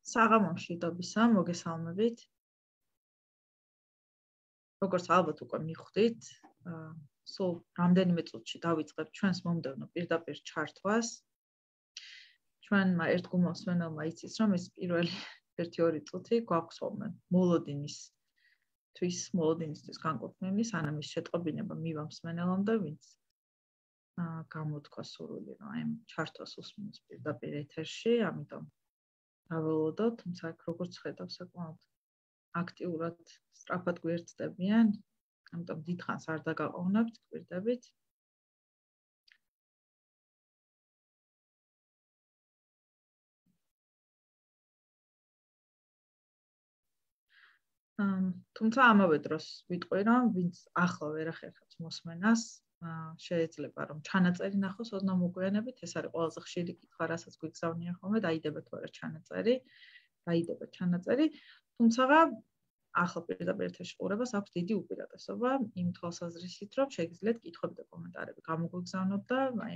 საღამოში დობისა მოგესალმებით. Როგორც ალბათ უკვე მიხვდით, სულ რამდენიმე წუთში დავიწყებ ჩვენს მომდევნო პირდაპირ ჩართვას. ჩვენმა ერთგულმა მსმენელმა იცის, რომ ეს პირველი 1-2 წუთი გვაქვს ხოლმე მოლოდინისთვის განკუთვნილი, სანამ ის შეტყობინება მივა მსმენელამდე, ვინც გამოთქვა სურვილი, რომ აი ჩართვას უსმენს პირდაპირ ეთერში, ამიტომ დაველოდოთ, თუმცა აქ როგორც ხედავ, საკმაოდ აქტიურად სწრაფად გვერდდებიან, ამიტომ დიდხანს არ დაგაყოვნებთ, გვერდებით. თუმცა ამავე დროს ვიტყვი, რომ ვინც ახლა ვერ ახერხებს მოსმენას, შეიძლება რომ ჩანაწერი ნახოს ოდნავ მოგვიანებით, ეს არის ყველაზე ხშირი კითხვა, რასაც გვიგზავნიან ხოლმე, დაიდება თუ არა ჩანაწერი, თუმცა ახლა პირდაპირ ეთერში ყურებას აქვს დიდი უპირატესობა იმ თვალსაზრისით, რომ შეგიძლიათ კითხვები და კომენტარები გამოგვიგზავნოთ და აი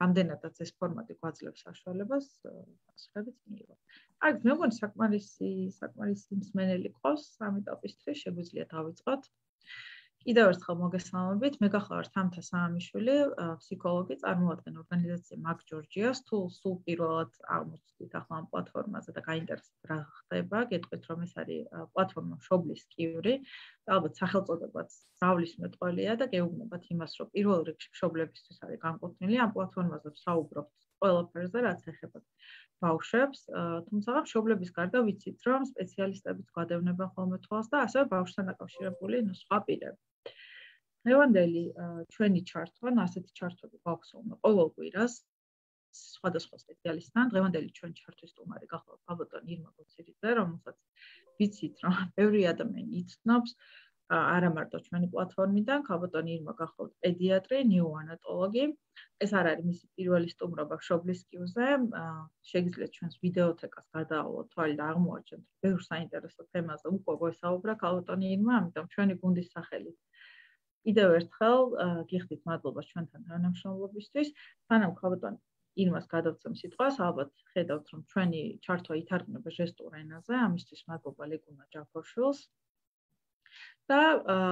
რამდენადაც ეს ფორმატი გვაძლევს საშუალებას პასუხებიც მიიღოთ. აი, მე მგონი საკმარისი მსმენელი ყავს, სამი ტოპისთვის შეგვიძლია დავიწყოთ. კიდევ ერთხელ მოგესალმებით, მე გახლავართ თამთა საამიშვილი, ფსიქოლოგი, წარმოადგენ ორგანიზაცია Mag Georgias, თუ სულ პირველად აღმოჩნდით ახლა ამ პლატფორმაზე და გაინტერესებთ რა ხდება, გეტყვით რომ ეს არის პლატფორმა მშობლის კიური, და ალბათ სახელწოდებაც სწავლის მეტყველია და გეუბნებათ იმას, რომ პირველ რიგში მშობლებისთვის არის განკუთვნილი, ამ პლატფორმაზე ვსაუბრობთ ყველაფერზე, რაც ეხება ბავშვებს, თუმცა მშობლების გარდა ვიცით, რომ სპეციალისტებიც გვადევნებენ ხოლმე თვალს და ასევე ბავშვთან დაკავშირებული სხვა პირები. დღევანდელი ჩვენი ჩართვა, ასეთი ჩართვები გვაქვს ყოველ კვირას სხვადასხვა სპეციალისტთან. დღევანდელი ჩვენი ჩართვის სტუმარი გახლავთ ქალბატონი ირმა გოცირიძე, რომელსაც ვიცით, რომ ბევრი ადამიანი იცნობს, არა მარტო ჩვენი პლატფორმიდან, ქალბატონი ირმა გახლავთ პედიატრი, ნეონატოლოგი. ეს არ არის მისი პირველი სტუმრობა მშობლის კიურზე, შეგიძლიათ ჩვენს ვიდეოთეკას გადაავალოთ თვალი და აღმოაჩენთ ბევრ საინტერესო თემაზე უკვე გვესაუბრა ქალბატონი ირმა, ამიტომ ჩვენი გუნდის სახელით კიდევ ერთხელ გიხდით მადლობა ჩვენთან თანამშრომლობისთვის. სანამ ქალბატონი ირმას გადავცემ სიტყვას, ალბათ ხედავთ, რომ ჩვენი ჩართვა ითარგმნება ჟესტურ ენაზე, ამისთვის მადლობა ლეგუნა ჯაფოშვილს. და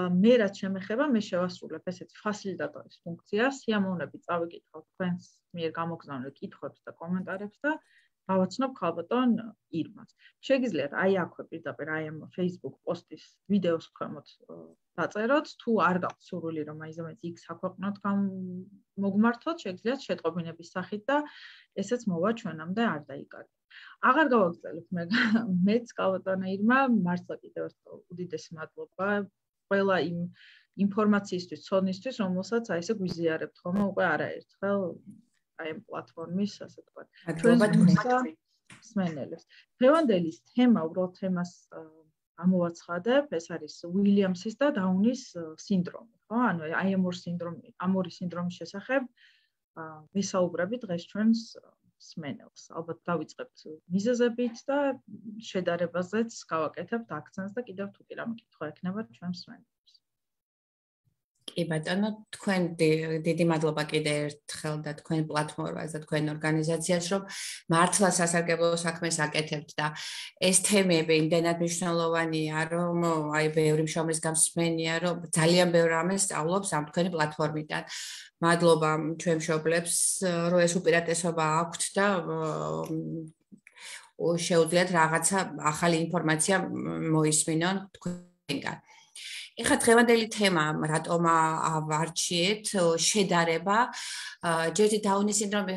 მე რაც შემეხება, მე შევასრულებ ესეთი ფასილიტატორის ფუნქციას, სიამოვნებით წავიკითხავ თქვენს მიერ გამოგზავნილ კითხვებს და კომენტარებს და გავაცნობ ქალბატონ ირმას. შეგიძლიათ აი აქვე პირდაპირ აი ამ Facebook პოსტის ვიდეოს ქვემოთ დაწეროთ, თუ არ გაქვთ სურვილი რომ აი ზემოთ იქ საქვეყნოდ მოგმართოთ, შეგიძლიათ შეტყობინების სახით და ესეც მოვა ჩვენამდე არ დაიკარგეთ. აღარ გავაგრძელებ მეც ქალბატონო ირმა, მართლა კიდევ ერთხელ უდიდესი მადლობა ყველა იმ ინფორმაციისთვის, ცოდნისთვის, რომელსაც აი ესე გვიზიარებთ ხოლმე უკვე არაერთხელ აი ამ პლატფორმის, ასე ვთქვათ, მსმენელებს. დღევანდელი თემა, უბრალოდ თემას ამოვაცხადებ, ეს არის უილიამსის და დაუნის სინდრომი, ხო? ანუ აი ამორი სინდრომის შესახებ ვისაუბრები დღეს ჩვენს მსმენელს. ალბათ დავიწყებთ მიზეზებით და შედარებაზეც გავაკეთებთ აქცენტს და კიდევ თუ კი რამე კითხვა ექნება ჩვენ მსმენელს. კი ბატონო, თქვენ დიდი მადლობა კიდევ ერთხელ და თქვენ პლატფორმას და თქვენ ორგანიზაციას, რომ მართლა სასარგებლო საქმეს აკეთებთ და ეს თემები იმდენად მნიშვნელოვანია, რომ აი ბევრი მშობლის გამსმენია, რომ ძალიან ბევრ რამეს სწავლობს ამ თქვენი პლატფორმიდან. მადლობა ჩვენ მშობლებს, რომ ეს უპირატესობა აქვთ და შეუძლიათ რაღაცა ახალი ინფორმაცია მოისმინონ თქვენგან. ეხლა დღევანდელი თემა, რატომ ავარჩიეთ, შედარება, ჯერჯერობით დაუნის სინდრომი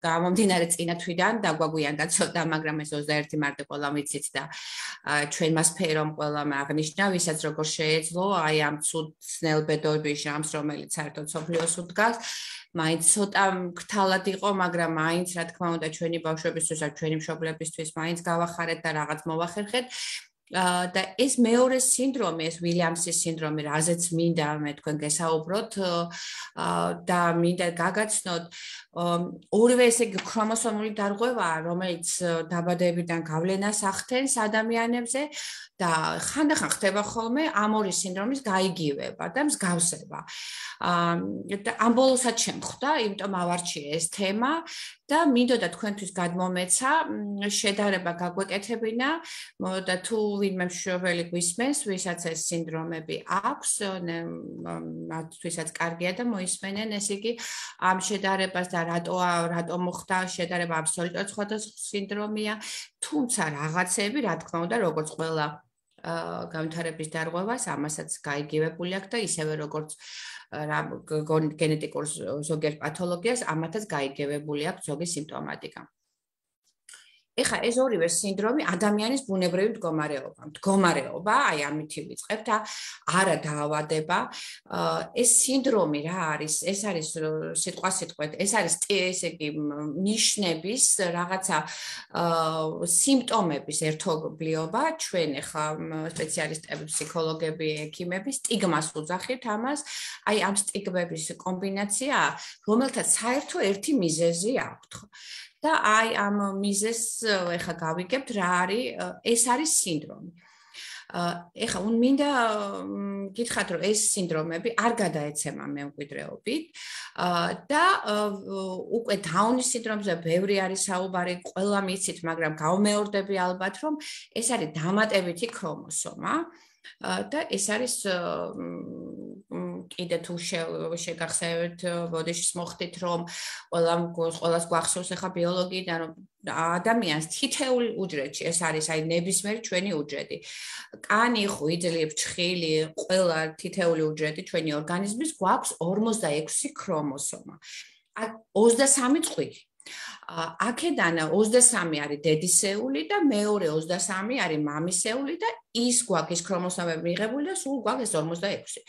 გამომდინარე წინა თვიდან დაგვაგვიანდა ცოტა, მაგრამ ეს 21 მარტი ყველა ვიცით და ჩვენმა სფერომ ყველამ აღნიშნა, ვისაც როგორ შეეძლო აი ამ ცუდ ძნელბედობის ჟამს, რომელიც საერთოდ სოფლიოს უდგას, მაინც ცოტა გრთალად იყო, მაგრამ მაინც რა თქმა უნდა ჩვენი ბავშვებისთვის და ჩვენი მშობლებისთვის მაინც გავახარეთ და რაღაც მოვახერხეთ. და ეს მეორე სინდრომი, ეს უილიამსის სინდრომი, რაზეც მინდა მე თქვენ გესაუბროთ და მინდა გაგაცნოთ, ორივე ესე ქრომოსომული დარღვევაა, რომელიც დაბადებიდან გავლენას ახდენს ადამიანებზე და ხანდახან ხდება ხოლმე ამ ორი სინდრომის გაიგივება და მსგავსება. და ამ ბოლოსაც შემხვდა, იმიტომ ავარჩიე ეს თემა და მინდოდა თქვენთვის გადმომეცა შედარება გაგვეკეთებინა და თუ ვინმე მშობელი გვისმენს, ვისაც ეს სინდრომები აქვს, მათთვისაც კარგია და მოისმენენ, ესე იგი ამ შედარებას და რატო მოხდა შედარება აბსოლუტურად სხვადასხვა სინდრომია, თუმცა რაღაცები, რა თქმა უნდა, როგორც ყველა განვითარების დარღვევას, ამასაც გაიგივებული აქვს და ისევე როგორც გენეტიკურ ზოგიერთ პათოლოგიას, ამათაც გაიგივებული აქვს ზოგი სიმპტომატიკა. ეხლა ეს ორივე სინდრომი ადამიანის ბუნებრივი მდგომარეობა, აი ამითი ვიწყებთ და არა დაავადება. ეს სინდრომი რა არის? ეს არის სიტყვასიტყვეთ, ეს არის ესე იგი ნიშნების რაღაცა სიმპტომების ერთობლიობა, ჩვენ ეხლა სპეციალისტები, ფსიქოლოგები, ექიმები სტიგმას უძახით ამას, აი ამ სტიგმების კომბინაცია, რომელთაც საერთო ერთი მიზეზი აქვთ. და აი ამ მიზეზს ეხლა გავიგებთ რა არის, ეს არის სინდრომი. ეხლა მინდა გითხრათ, რომ ეს სინდრომები არ გადაეცემა მემკვიდრეობით და უკვე დაუნის სინდრომზე ბევრი არის საუბარი, ყველა მიცით, მაგრამ გავმეორდები ალბათ, რომ ეს არის დამატებითი ქრომოსომა. და ეს არის კიდე თუ შეგახსენებთ ბოდიშის მოხდით რომ ყველას გვახსოვს ახლა ბიოლოგიიდან რომ ადამიანს თითეული უჯრედში ეს არის აი ნებისმიერი ჩვენი უჯრედი კანი ხვიძლი ფრჩხილი ყველა თითეული უჯრედი ჩვენი ორგანიზმის გვაქვს 46 ქრომოსომა 23 წყვილი აქედან 23 არის დედისეული და მეორე 23 არის მამისეული და ის გვაქვს ქრომოსომები მიღებული და სულ გვაქვს 46.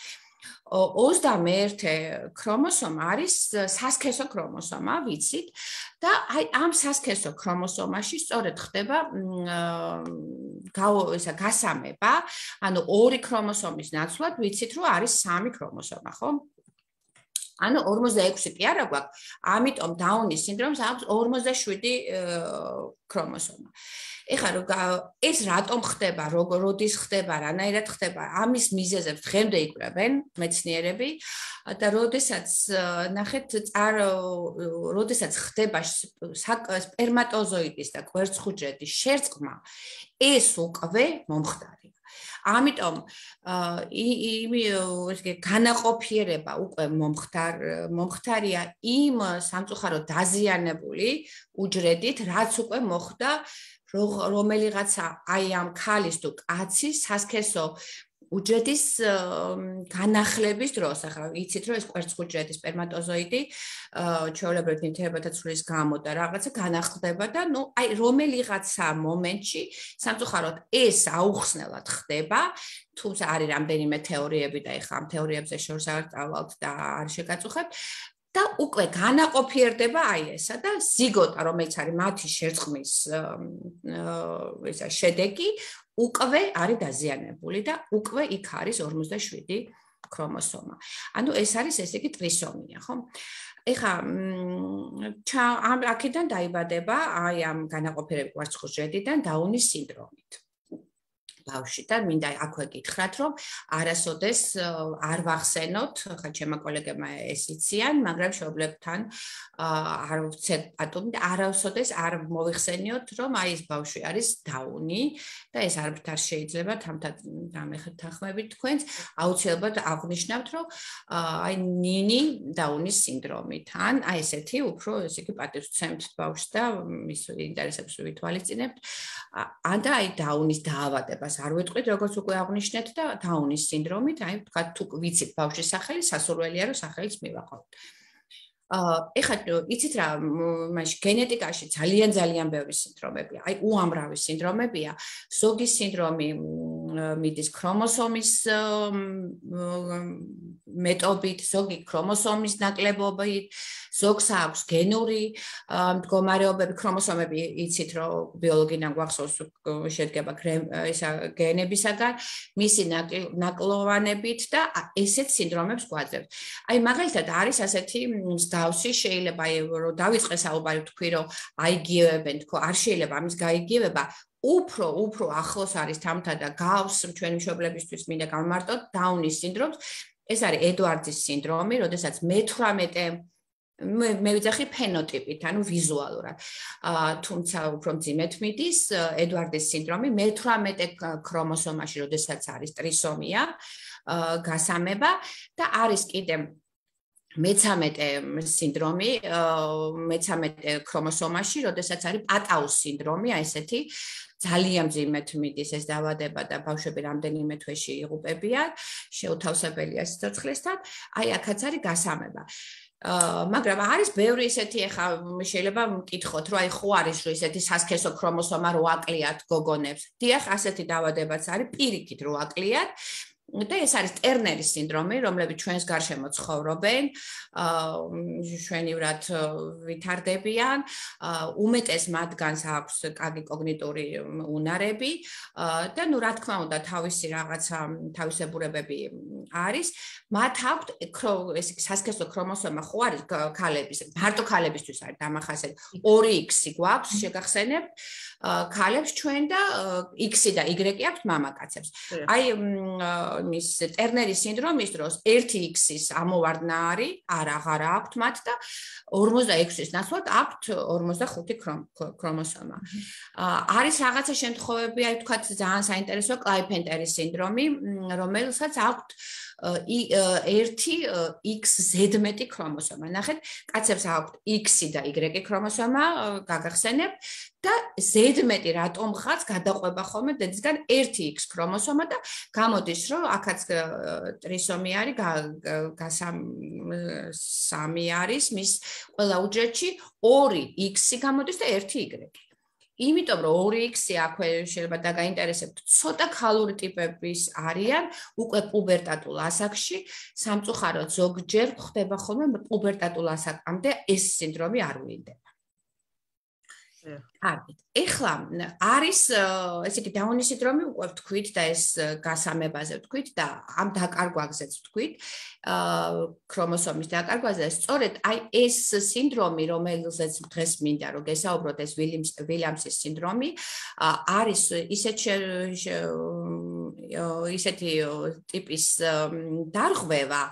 21 ქრომოსომა არის სასქესო ქრომოსომა, ვიცით და აი ამ სასქესო ქრომოსომაში სწორედ ხდება გასამება, ანუ ორი ქრომოსომის ნაცვლად ვიცით რომ არის 3 ქრომოსომა, ხო? ანუ 46 კი არა გვაქვს, ამიტომ დაუნის სინდრომს აქვს 47 ქრომოსომა. ეხლა ეს რატომ ხდება, როდის ხდება, რანაირად ხდება, ამის მიზეზებს დღემდე იკვლევენ მეცნიერები და როდესაც ნახეთ, როდესაც ხდება სპერმატოზოიდის და კვერცხუჯრედის შერწყმა, ეს უკვე მომხდარია. ამიტომ განაყოფიერება უკვე მომხდარია იმ სამწუხაროდ დაზიანებული უჯრედით, რაც უკვე მოხდა რომელიღაცა აი ამ ქალის თუ კაცის სასქესო უჯრედის განახლების დროს, ახლა იცით რომ ეს კვერცხუჯრედის სპერმატოზოიდი ჩვეულებრივ ნივთიერებათა ცვლის გამო და რაღაცა განახლდება და ნუ აი რომელიღაცა მომენტში სამწუხაროდ ეს აუხსნელად ხდება, თუმცა არის რამდენიმე თეორიები და ეხლა ამ თეორიებზე შორს არ წავალთ და არ შეგაწუხებთ და უკვე განაყოფიერდება აი ესა და ზიგოტა რომელიც არის მათი შერწყმის ესა შედეგი უკვე არის დაზიანებული და უკვე იქ არის 47 ქრომოსომა. ანუ ეს არის ესე იგი ტრისომია, ხო? ეხლა აქედან დაიბადება აი ამ განაყოფიერებულ კვერცხუჯრედიდან დაუნის სინდრომით. ბავშვი და მინდა აქვე გითხრათ რომ არასოდეს არ ვახსენოთ, ხა ჩემმა კოლეგებმა ეს იციან, მაგრამ შეუძლებთან არ ვცეთ პატუმი და არასოდეს არ მოვიხსენიოთ რომ აი ეს ბავშვი არის დაუნი და ეს არ შეიძლება თამხმებით თქვენს აუცილებლად აღვნიშნავთ რომ აი ნინი დაუნის სინდრომით ან აი ესეთი უფრო ესე იგი პატივს ვცემთ ბავშვს და მის ინტერესებს ვითვალისწინებთ ან და აი დაუნის დაავადებას არ ვიტყვით, როგორც უკვე აღვნიშნეთ და დაუნის სინდრომით, აი თქვა თუ ვიცით ბავშვის სახელი, სასურველია რომ სახელიც მივაყავთ. ეხლა იცით რა, მაშინ გენეტიკაში ძალიან ბევრი სინდრომებია, აი უამრავი სინდრომებია, ზოგი სინდრომი მიდის ქრომოსომის მეტობით, ზოგი ქრომოსომის ნაკლებობით, ზოგს აქვს გენური მდგომარეობები, ქრომოსომები იცით რომ ბიოლოგიიდან გვახსოვს შედგება გენებისაგან, მისი ნაკლოვანებით და ესეთ სინდრომებს გვაძლევთ. აი მაგალითად არის ასეთი მსგავსი შეიძლება რომ დავიწყე საუბარი თქვი რომ აიგივებენ თქო, არ შეიძლება ამის გაიგივება უფრო ახლოს არის თამთა და გავს ჩვენი მშობლებისთვის მინდა გავმარტოთ დაუნის სინდრომს. ეს არის ედვარდის სინდრომი, როდესაც მე-18 მე ვიძახი ფენოტიპით, ანუ ვიზუალურად. თუმცა უფრო მძიმედ მიდის ედვარდის სინდრომი, მე-18 ქრომოსომაში, როდესაც არის ტრისომია, გასამება და არის კიდე მე-13 სინდრომი, მე-13 ქრომოსომაში, როდესაც არის პატაუს სინდრომი, აი ესეთი ძალიან მძიმედ მიდის ეს დაავადება და ბავშვები რამდენიმე თვეში იღუპებიან, შეუთავსებელია სიცოცხლესთან, აი აქაც არის გასამება. მაგრამ არის ბევრი ისეთი ახლა შეიძლება მკითხოთ, რომ აი ხო არის რომ ისეთი სასქესო ქრომოსომა 8 აკლიათ გოგონებს. დიახ, ასეთი დაავადებაც არის პირიქით 8 აკლიათ. და ეს არის ტერნერის სინდრომი, რომლებიც ჩვენს გარშემო ცხოვრობენ, ჩვენივრად ვითარდებიან, უმეტეს მათგანს აქვს კარგი კოგნიტური უნარები და ნუ რა თქმა უნდა თავისი რაღაცა თავისებურებები არის. მათ აქვთ ეს სასქესო ქრომოსომა ხო არის ქალების, მარტო ქალებისთვის არის დამახასიათებელი 2X გვაქვს, შეგახსენებთ, ქალებს ჩვენ და X და Y აქვს მამაკაცებს. აი მის ტერნერის სინდრომის დროს 1X-ის ამოვარდნა არის, აღარ აქვთ მათ და 46-ის ნაცვლად აქვთ 45 ქრომოსომა. არის რაღაცა შემთხვევები, აი თქვათ ძალიან საინტერესოა კლაიფენტერის სინდრომი, რომელსაც აქვთ 1XZ ქრომოსომა. ნახეთ, კაცებს აქვთ X და Y ქრომოსომა, გაგახსენებთ და Z რატომ ხარს გადაყვება ხოლმე დედისგან 1X ქრომოსომა და გამოდის რომ აქაც ტრისომი არის, სამი არის მის ყველა უჯრედში 2X გამოდის და 1Y. იმიტომ რომ 2X-ი აქვე შეიძლება დაგაინტერესებთ, ცოტა ქალური ტიპების არიან უკვე პუბერტატულ ასაკში, სამწუხაროდ ზოგჯერ ხდება ხოლმე პუბერტატულ ასაკამდე ეს სინდრომი არ ვლინდება. კარგით. ეხლა არის ესე იგი დაუნის სინდრომი უკვე ვთქვით და ეს გასამებაზე ვთქვით და ამ დაკარგვაზეც ვთქვით, ქრომოსომის დაკარგვაზე, სწორედ აი ეს სინდრომი, რომელზეც დღეს მინდა რომ გესაუბროთ, ეს ვილიამსის სინდრომი, არის ისეთი ტიპის დარღვევა,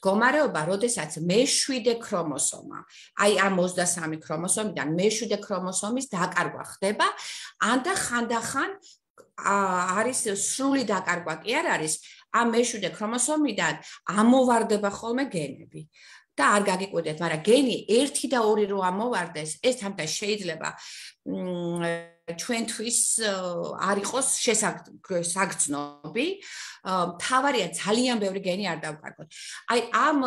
მდგომარეობა, როდესაც მე-7 ქრომოსომა, აი ამ 23 ქრომოსომიდან მე-7 ქრომოსომის დაკარგვა ხდება, ან და ხანდახან არის სრული დაკარგვა კი არ არის, ამ მე-7 ქრომოსომიდან ამოვარდება ხოლმე გენები. და არ გაგიკვირდეთ, მაგრამ გენი 1 და 2 რო ამოვარდეს, ეს თამთა შეიძლება ჩვენთვის არ იყოს საგრძნობი, თავარია ძალიან ბევრი გენი არ დავკარგოთ. აი ამ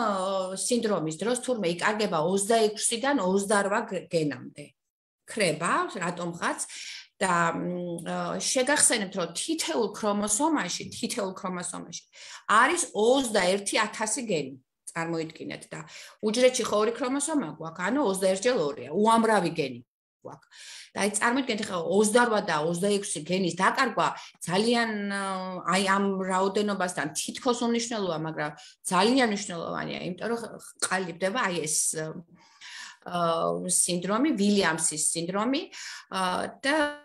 სინდრომის დროს თურმე იკარგება 26-დან 28 გენამდე. ქრება, რატომღაც და შეგახსენებთ, რომ თითოეულ ქრომოსომაში არის 21,000 გენი. წარმოიდგინეთ და უჯრედში ხო 2 ქრომოსომა გვაქვს, ანუ 21-2-ია, უამრავი გენი გვაქვს. და აი წარმოიდგინეთ ხა 28 და 26 გენის დაკარგვა ძალიან აი ამ რაოდენობასთან თითქოს უნიშნელოა, მაგრამ ძალიან მნიშვნელოვანია, იმიტომ რომ ყალიბდება აი ეს სინდრომი, ვილიამსის სინდრომი და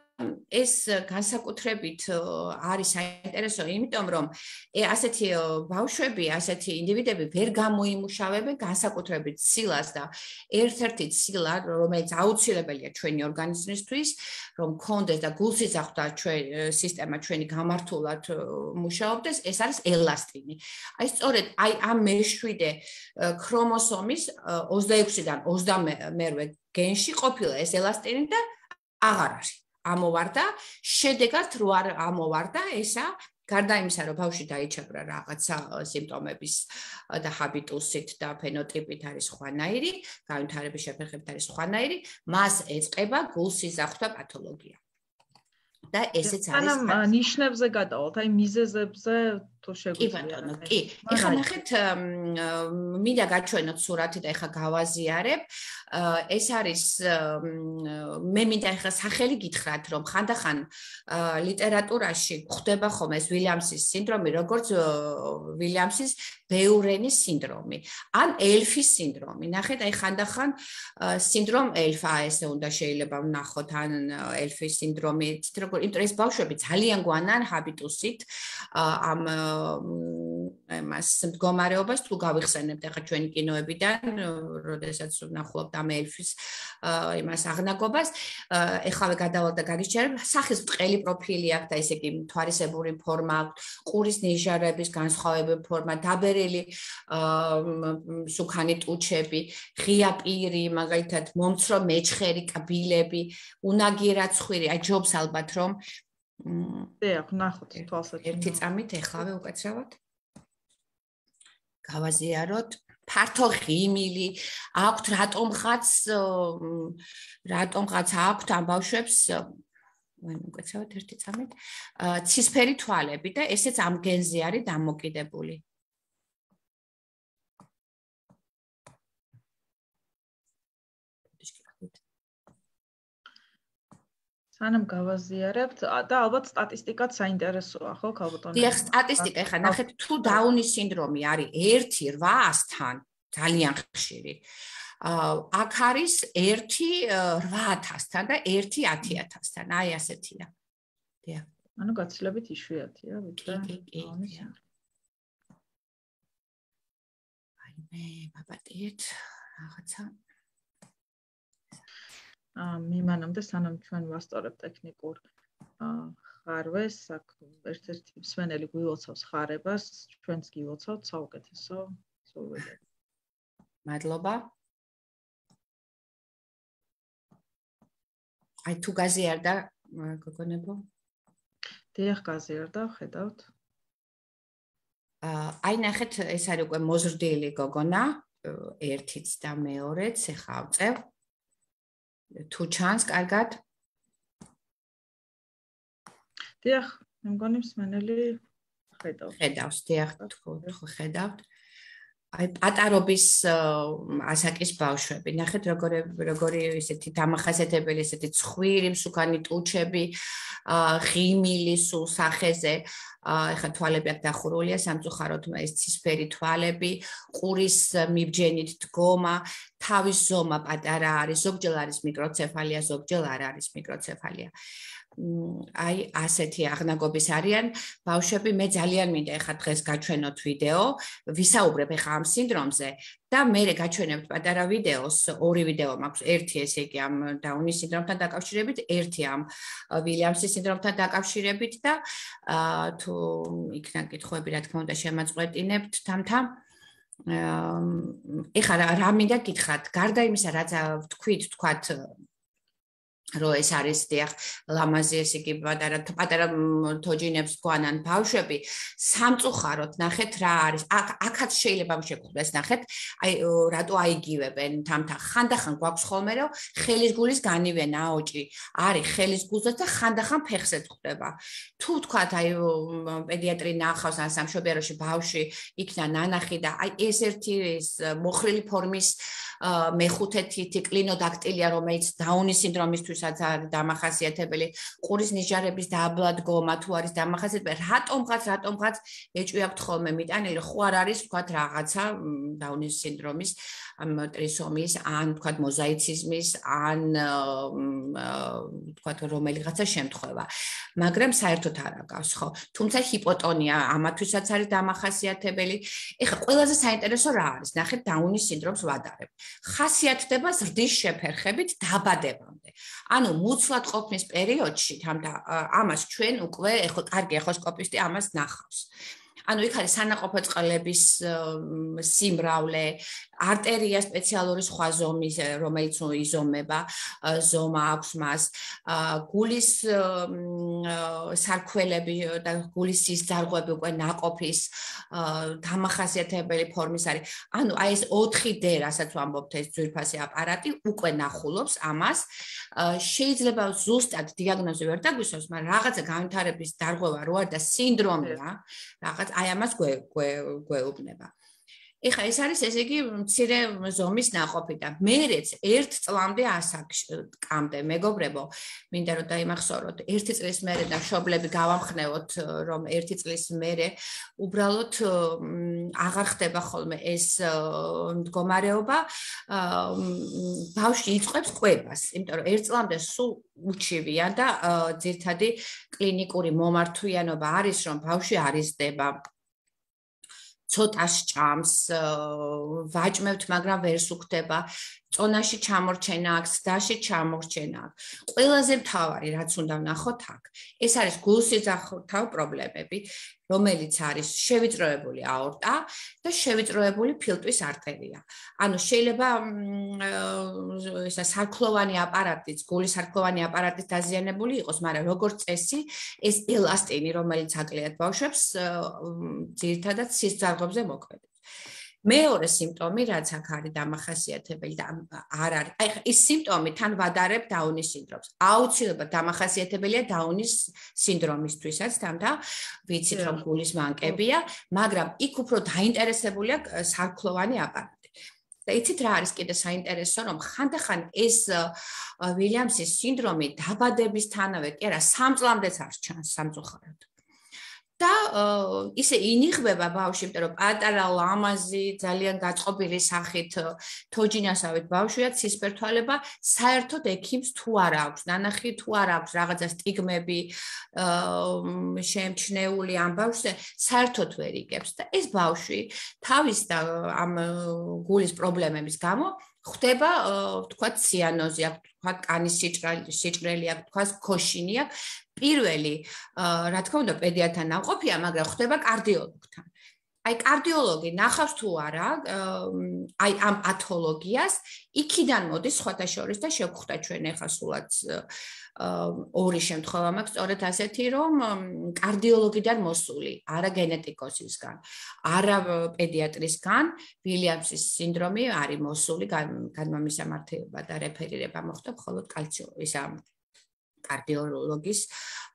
ეს განსაკუთრებით არის საინტერესო, იმიტომ რომ ასეთი ბავშვები, ასეთი ინდივიდები ვერ გამოიმუშავებენ განსაკუთრებით სილას და ერთ-ერთი ცილა, რომელიც აუცილებელია ჩვენი ორგანიზმისთვის, რომ გქონდეს და გულსიზრახთა სისტემა ჩვენი გამართულად მუშაობდეს, ეს არის ელასტინი. აი სწორედ აი ამ მე-7 ქრომოსომის 26-დან 28 გენში ყოფილა ეს ელასტინი და აღარ არის. ამოვარდა, შედეგად რო არ ამოვარდა, ესა გარდა იმისა, რომ ბავშვი დაიჩაგრა რაღაცა სიმპტომების და ჰაბიტუსით და ფენოტიპით არის სხვანაირი, განვითარების შეფერხებით არის სხვანაირი, მას ეწყება გულსიზრახთა პათოლოგია. და ესეც არის. ანუ ნიშნებზე გადავალთ, აი მიზეზებზე თუ შეგვიძლია. კი ბატონო, კი. ეხლა ნახეთ, მინდა გაჩვენოთ სურათი და ეხლა გავაზიარებ. ეს არის მე მინდა ეხლა სახელი გითხრათ, რომ ხანდახან ლიტერატურაში გვხვდება ხოლმე ეს ვილიამსის სინდრომი, როგორც ვილიამსის ბეურენის სინდრომი, ან ელფის სინდრომი. ნახეთ, აი ხანდახან სინდრომ ელფა ესე უნდა შეიძლება ვნახოთ, ან ელფის სინდრომი, იმიტომ რომ ეს ბავშვები ძალიან გვანან ჰაბიტუსით ამ მას მდგომარეობას თუ გავიხსენებთ ახლა ჩვენი კინოებიდან, როდესაც ვნახულობთ ამ ელფის იმას აღნაგობას, ეხლა გადავალ და გაგიჩერებ, სახის ბრტყელი პროფილი აქვს და ესე იგი თვარისებური ფორმა აქვს, ყურის ნიჟარების განსხვავებული ფორმა, დაბერელი სუქანი ტუჩები, ღია პირი, მაგალითად მომცრო მეჩხერი კბილები, უნაგირად ცხვირი, აი ჯობს ალბათ რომ დიახ, ნახოთ თვალსაჩინო. ერთი წამით ეხლავე უკაცრავად. გავაზიაროთ ფართო ღიმილი, აქვთ რატომღაც აქვთ ამ ბავშვებს უკაცრავად ერთი წამით, ცისფერი თვალები და ესეც ამ გენზე არის დამოკიდებული. სანამ გავაზიარებთ და ალბათ სტატისტიკაც საინტერესოა, ხო, ქალბატონო? დიახ, სტატისტიკა, ეხლა ნახეთ, თუ დაუნის სინდრომი არის 1-800-დან, ძალიან ხშირი. აქ არის 1-8000-თან და 1-10000-თან, აი ასეთია. დიახ. ანუ გაცილებით იშვიათია, ვიდრე დაუნის სინდრომი. აი მე ვაპატიეთ რაღაცა მიმანამდე სანამ ჩვენ ვასწორებთ ტექნიკურ ხარვეს, აქ ერთ-ერთი მსმენელი გვილოცავს ხარებას, ჩვენც გილოცავთ საუკეთესო სურვილები. მადლობა. აი თუ გაზიარდა გოგონებო? დიახ, გაზიარდა, ხედავთ. აი ნახეთ, ეს არის უკვე მოზრდილი გოგონა, ერთიც და მეორეც, ეხა ავწევ. თუ ჩანს კარგად? დიახ, მე მგონი მსმენელი ხედავს, დიახ, თუ ხედავთ. აი პატარობის ასაკის ბავშვები, ნახეთ როგორი ესეთი დამახასიათებელი, ესეთი ცხვირი, მსუქანი ტუჩები, ღიმილი სულ სახეზე, ეხა თვალები აქ დახურულია, სამწუხაროდ ეს ცისფერი თვალები, ყურის მიბჯენით დგომა, თავის ზომა პატარა არის, ზოგჯერ არის მიკროცეფალია, ზოგჯერ არ არის მიკროცეფალია. აი ასეთი აღნაგობის არიან ბავშვები. მე ძალიან მინდა ეხლა დღეს გაჩვენოთ ვიდეო, ვისაუბრებ ეხლა ამ სინდრომზე და მე გაჩვენებთ პატარა ვიდეოს, ორი ვიდეო მაქვს, ერთი ესე იგი ამ დაუნის სინდრომთან დაკავშირებით, ერთი ამ ვილიამსის სინდრომთან დაკავშირებით და თუ იქნა კითხვები, რა თქმა უნდა, შემაწყვეტინებთ თამთა. ეხლა რა მინდა გითხრათ, გარდა იმისა, რაც თქვათ რო ეს არის დიახ ლამაზი ესე იგი პატარა თოჯინებს გვანან ბავშვები სამწუხაროდ ნახეთ რა არის აქაც შეიძლება შეგხვდეს ნახეთ აი რატო აიგივებენ თამთა ხანდახან გვაქვს ხოლმე რომ ხელის გულის განივენა აოჭი არის ხელის გულზე და ხანდახან ფეხზე ხდება თუ თქვათ აი პედიატრი ნახავს ან სამშობიაროში ბავშვი იქნა ნანახი და აი ეს ერთი ეს მოხრილი ფორმის მეხუთე თითი კლინოდაქტილია რომელიც დაუნის სინდრომისთვისაც არის დამახასიათებელი ყურის ნიჟარების დაბლადგომა თუ არის დამახასიათებელი რატომღაც ეჭვი აქვთ ხოლმე მიტანილი ხო არ არის თქვათ რაღაცა დაუნის სინდრომის ტრისომიის ან თქვათ მოზაიციზმის ან თქვათ რომელიღაცა შემთხვევა მაგრამ საერთოდ არ აგავს ხო თუმცა ჰიპოტონია ამათვისაც არის დამახასიათებელი ეხლა ყველაზე საინტერესო რა არის ნახეთ დაუნის სინდრომს ვადარებ ხასიათდება ზრდის შეფერხებით დაბადებამდე ანუ მუცლად ყოფნის პერიოდში თამთა ამას ჩვენ უკვე ეხლა კარგი ეხოსკოპისტი ამას ნახავს ანუ იქ არის სანაყოფო წყლების სიმრავლე არტერია სპეციალური სხვა ზომის რომელიც იზომება ზომა აქვს მას გულის სარქველები და გულის სისძარღვები უკვე ნაყოფის დამახასიათებელი ფორმის არის ანუ აი ეს 4D რასაც ვამბობთ ეს ძვირფასი აპარატი უკვე ნახულობს ამას შეიძლება ზუსტად დიაგნოზი ვერ დაგვისვას მაგრამ რაღაცა განვითარების დარღვევა რო არის და სინდრომია რაღაც აი ამას გვეუბნება ეხლა ეს არის ესე იგი მცირე ზომის ნაყოფი და მერეც 1 წლამდე ასაკამდე მეგობრებო მინდა რომ დაიმახსოვროთ 1 წლის მერე და მშობლები გავამხნევოთ რომ 1 წლის მერე უბრალოდ აღარ ხდება ხოლმე ეს მდგომარეობა ბავშვი იწყებს კვებას იმიტომ რომ 1 წლამდე სულ უჩივია და ძირთადი კლინიკური მომართვიანობა არის რომ ბავშვი არ იზრდება ცოტას ჭამს, ვაჭმევთ, მაგრამ ვერ სუქდება, წონაში ჩამორჩენა აქვს, დაში ჩამორჩენა აქვს. ყველაზე მთავარი, რაც უნდა ვნახოთ აქ, ეს არის გულსიძახავ პრობლემები, რომელიც არის შევიწროებული აორტა და შევიწროებული ფილტვის არტერია. ანუ შეიძლება ესა სარქლოვანი აპარატიც, გულის სარქლოვანი აპარატიც დაზიანებული იყოს, მაგრამ როგორც წესი, ეს ელასტინი, რომელიც აკლიათ ბავშვებს, ძირითადად სისხლძარღვებზე მოქმედებს. მეორე სიმპტომი, რაც აქ არის დამახასიათებელი და არ არის. აი ეს სიმპტომი თან ვადარებ დაუნის სინდრომს. აუცილებლად დამახასიათებელია დაუნის სინდრომისთვისაც, თამთა ვიცით რომ გულის მანკებია, მაგრამ იქ უფრო დაინტერესებულია სარქლოვანი აპარატი. და იცით რა არის კიდე საინტერესო, რომ ხანდახან ეს ვილიამსის სინდრომი დაბადებისთანავე, კი არა, 3 წლამდეც არ ჩანს სამწუხაროდ. და ისე ინიღბება ბავშვი, იმიტომ რომ პატარა ლამაზი, ძალიან გაწყობილი სახით თოჯინასავით ბავშვია, ცისფერთვალება, საერთოდ ექიმს თუ არ აქვს, ნანახი თუ არ აქვს რაღაცა სტიგმები შემჩნეული ამ ბავშვზე, საერთოდ ვერ იგებს და ეს ბავშვი თავის და ამ გულის პრობლემების გამო ხდება, თქვათ, ციანოზი აქვს, თქვათ, კანის სიჭრელი აქვს, თქვათ, ქოშინი აქვს. პირველი, რა თქმა უნდა, პედიატრთან ნამყოფია, მაგრამ ხდება კარდიოლოგთან. აი, კარდიოლოგი ნახავს თუ არა, აი ამ პათოლოგიას, იქიდან მოდის სხვათა შორის და შევხვდა ჩვენ ახლა სულაც ორი შემთხვევა მაქვს, სწორედ ასეთი, რომ კარდიოლოგიდან მოსული, არა გენეტიკოსისგან, არა პედიატრისგან, ვილიამსის სინდრომი არის მოსული, განმამისამართება და რეფერირება მოხდა მხოლოდ ისა კარდიოლოგის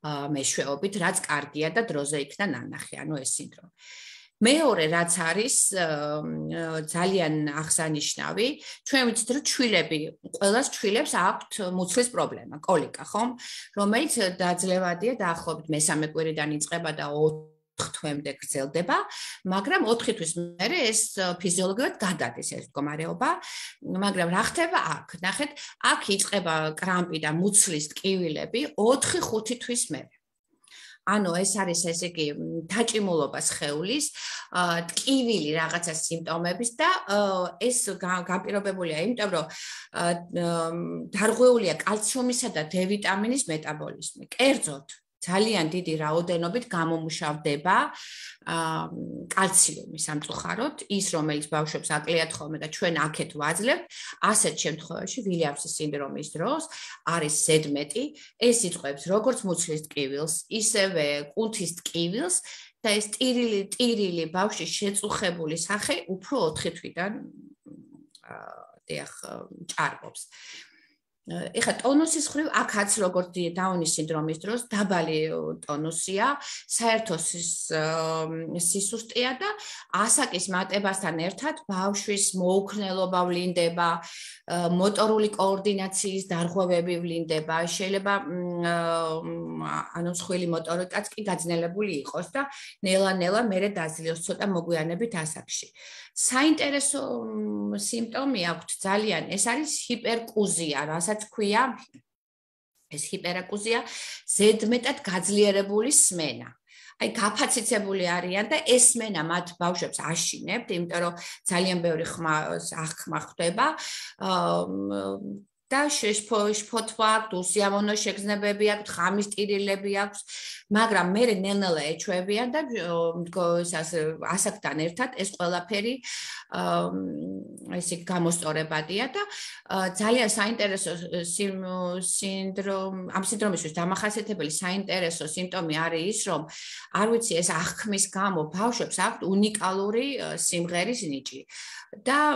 მეშვეობით, რაც კარგია და დროზე იქნა ნანახი, ანუ ეს სინდრომი. მეორე, რაც არის ძალიან აღსანიშნავი, ჩვენ ვიცით, რომ ჩვილები, ყველას ჩვილებს აქვთ მუცლის პრობლემა, კოლიკა, ხომ? რომელიც დაძლევადია, დაახლოებით მესამე კვირიდან იწყება და 4 თვემდე გრძელდება, მაგრამ 4 თვის მერე ეს ფიზიოლოგიურად გადადის ეს მდგომარეობა, მაგრამ რა ხდება აქ? ნახეთ, აქ იწყება კრამპი და მუცლის ტკივილები 4-5 თვის მერე. ანუ ეს არის ესე იგი დაჭიმულობა სხეულის, ტკივილი რაღაცა სიმპტომების და ეს განპირობებულია იმიტომ, რომ დარღვეულია კალციუმისა და D ვიტამინის მეტაბოლიზმი. კერძოდ ძალიან დიდი რაოდენობით გამომუშავდება კალციუმი სამწუხაროდ, ის რომელიც ბავშვებს აკლიათ ხოლმე და ჩვენ აქეთ ვაძლევთ, ასეთ შემთხვევაში ვილიამსის სინდრომის დროს არის ზედმეტი, ეს იწყებს როგორც მუცლის ტკივილს, ისევე კუნთის ტკივილს და ეს ტირილი ბავშვის შეწუხებული სახე უფრო 4 თვიდან ჭარბობს. ეხლა ტონუსის ხრივ აქაც როგორც დაუნის სინდრომის დროს დაბალი ტონუსია, საერთო სისუსტეა და ასაკის მატებასთან ერთად ბავშვის მოუქნელობა ვლინდება, მოტორული კოორდინაციის დარღვევები ვლინდება, შეიძლება ანუ მსხვილი მოტორიკაც კი გაძნელებული იყოს და ნელა-ნელა მერე დაძლევს ცოტა მოგვიანებით ასაკში. საინტერესო სიმპტომი აქვს ძალიან, ეს არის ჰიპერკუზია, რასაც ქვია ეს ჰიპერაკუზია, ზედმეტად გაძლიერებული სმენა. აი გაფაციცებული არიან და ეს სმენა მათ ბავშვებს აშინებთ, იმიტომ რომ ძალიან ბევრი ახმა ხდება და შფოთვა აქვს, უსიამოვნო შეგრძნებები აქვს, ღამის ტირილები აქვს, მაგრამ მე ნელ-ნელა ეჩვევიან და ასაკთან ერთად ეს ყველაფერი ესე გამოსწორებადია და ძალიან საინტერესო ამ სინდრომისთვის დამახასიათებელი საინტერესო სიმპტომი არის ის, რომ არ ვიცი ეს აღქმის გამო ბავშვებს აქვთ უნიკალური სიმღერის ნიჭი. და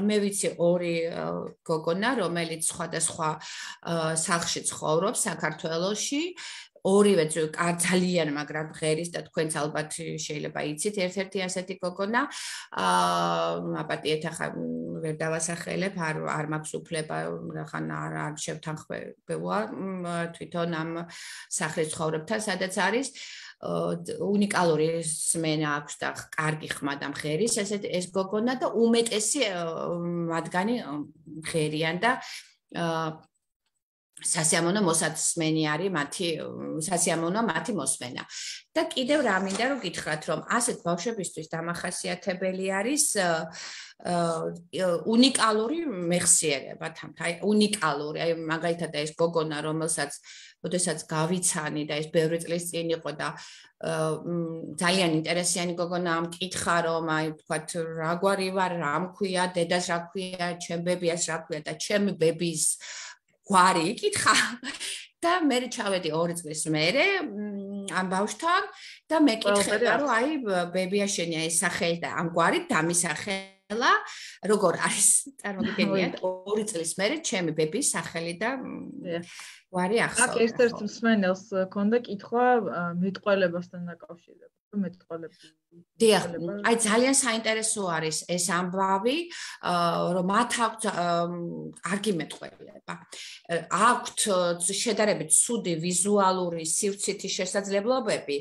მე ვიცი ორი გოგონა, რომელიც სხვადასხვა სახლში ცხოვრობს საქართველოში, ორივე ძალიან მაგრამ ღერის და თქვენც ალბათ შეიძლება იცით ერთ-ერთი ასეთი გოგონა, აპატიეთ ახლა ვერ დავასახელებ, არ მაქვს უფლება, ხან არ შევთანხმებულა თვითონ ამ სახლის ცხოვრებთან, სადაც არის უნიკალური სმენა აქვს და კარგი ხმა და მღერის ეს გოგონა და უმეტესი მათგანი მღერიან და სასიამოვნო მოსაცმენი არის მათი სასიამოვნო მათი მოსმენა. და კიდევ რა მინდა რომ გითხრათ, რომ ასეთ ბავშვებისთვის დამახასიათებელი არის უნიკალური მეხსიერება, თამთა, უნიკალური, აი მაგალითად ეს გოგონა, რომელსაც ოდესაც გავიცანი და ეს ბევრი წლის წინ იყო და ძალიან ინტერესიანი გოგონა მკითხა რომ აი ვთქვათ რა გვარი ვარ, რა მქვია, დედას რა ქვია, ჩემ ბებიას რა ქვია და ჩემი ბების გვარი იკითხა და მე ჩავედი 2 წლის მერე ამ ბავშვთან და მე კითხება რომ აი ბებია შენი აი სახელი და ამ გვარით დამისახელა როგორ არის წარმოგიდგენიათ 2 წლის მერე ჩემი ბების სახელი და გვარი ახსოვდა. აქ ერთ-ერთ მსმენელს ქონდა კითხვა მეტყველებასთან დაკავშირებით. დიახ, აი ძალიან საინტერესო არის ეს ამბავი, რომ მათ აქვთ კარგი მეტყველება. აქვთ შედარებით ცუდი ვიზუალური სივრცითი შესაძლებლობები,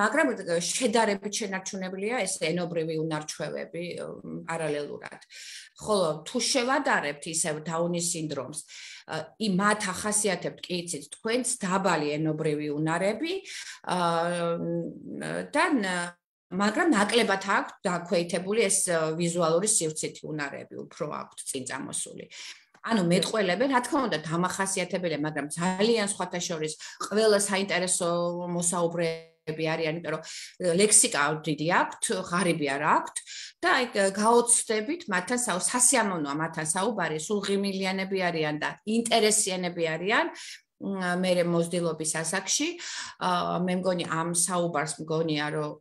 მაგრამ შედარებით შენარჩუნებულია ეს ენობრივი უნარჩვევები პარალელურად. ხოლო თუ შევადარებთ ისევ დაუნის სინდრომს, მათ ახასიათებთ კი იცით თქვენს დაბალი ენობრივი უნარები და მაგრამ ნაკლებად აქვთ დაქვეითებული ეს ვიზუალური სივრცითი უნარები, უფრო აქვთ წინ წამოსული. ანუ მეტყველები, რა თქმა უნდა, დამახასიათებელია, მაგრამ ძალიან სხვათა შორის ყველა საინტერესო მოსაუბრეები არიან, იმიტომ რომ ლექსიკა დიდი აქვთ, ღარიბი არ აქვთ და აი გაოცდებით მათთან სასიამოვნოა მათთან საუბარი, სულ ღიმილიანები არიან და ინტერესიანები არიან. მე მოზრდილობის ასაკში მე მგონი ამ საუბარს მგონია რომ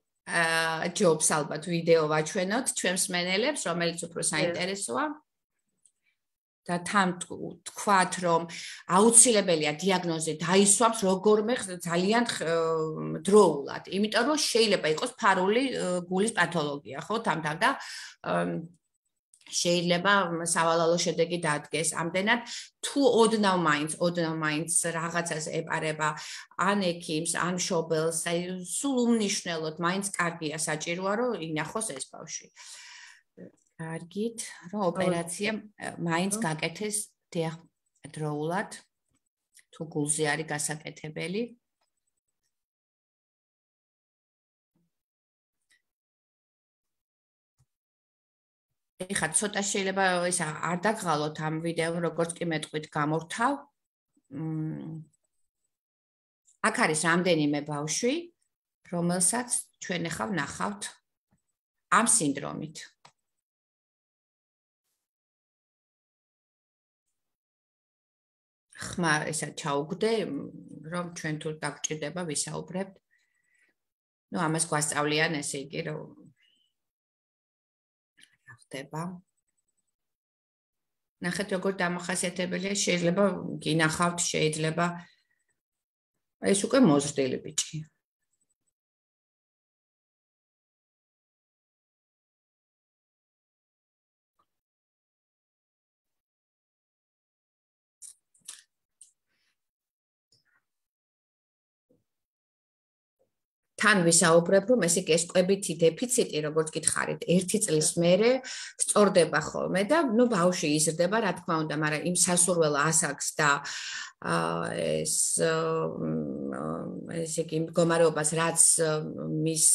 ჯობს ალბათ ვიდეო ვაჩვენოთ ჩვენს მსმენელებს, რომელიც უფრო საინტერესოა. და თან თქვათ რომ აუცილებელია დიაგნოზი დაისვამს როგორმე ძალიან დროულად, იმიტომ რომ შეიძლება იყოს ფარული გულის პათოლოგია, ხო, თამთა და შეიძლება სავალალო შედეგი დადგეს. ამდენად თუ ოდნავ მაინც რაღაცას ეპარება ან ექიმს, ან მშობელს, აი სულ უმნიშვნელოდ მაინც კარგია საჭიროა რომ ინახოს ეს ბავშვი. კარგით, რომ ოპერაცია მაინც გაკეთეს დროულად, თუ გულზე არის გასაკეთებელი. ეხლა ცოტა შეიძლება ისა არ დაგღალოთ ამ ვიდეომ, როგორც კი მეტყვით გამორთავ. აქ არის რამდენიმე ბავშვი, რომელსაც ჩვენ ახლა ვნახავთ ამ სინდრომით. ხმა ესა ჩაუგდე, რომ ჩვენ თუ დაგჭირდება ვისაუბრებთ. ნუ ამას გვასწავლიან, ესე იგი, რომ რა ხდება. ნახეთ როგორ დამახასიათებელია, შეიძლება გინახავთ, შეიძლება ეს უკვე მოზრდილი ბიჭი. თან ვისაუბრებ, რომ ეს კვებითი დეფიციტი, როგორც გითხარით, 1 წლის მერე სწორდება ხოლმე და ნუ ბავშვი იზრდება, რა თქმა უნდა, მაგრამ იმ სასურველ ასაკს და ესე იგი მდგომარეობას, რაც მის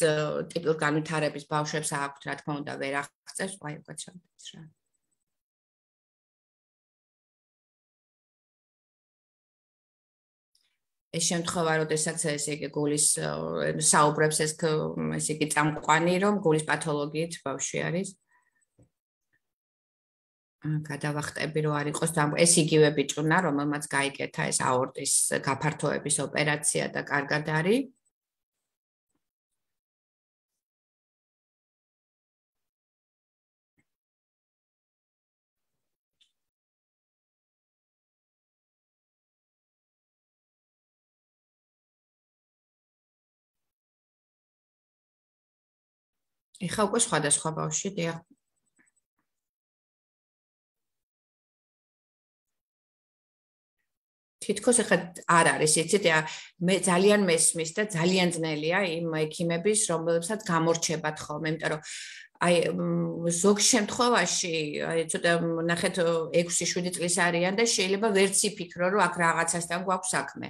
ტიპურ განვითარების ბავშვებს აქვთ, რა თქმა უნდა, ვერ აღწევს, აი უკაც რა. ეს შემთხვევა, როდესაც ესე იგი გულის საუბრებს ეს ესე იგი წამყვანი, რომ გულის პათოლოგიით ბავშვი არის. გადავახტები, რომ არ იყოს ეს იგივე ბიჭუნა, რომელმაც გაიკეთა ეს აორტის გაფართოების ოპერაცია და კარგად არის. ეხა უკვე სხვადასხვა ბავშვი დიახ. თითქოს ეხა არ არის, იცით, მე ძალიან მესმის და ძალიან ძნელია იმ ექიმების, რომლებსაც გამორჩებათ ხოლმე, იმიტომ რომ აი ზოგ შემთხვევაში, აი ცოტა ნახეთ 6-7 წლის არიან და შეიძლება ვერც იფიქრო, რომ აქ რაღაცასთან გვაქვს საქმე.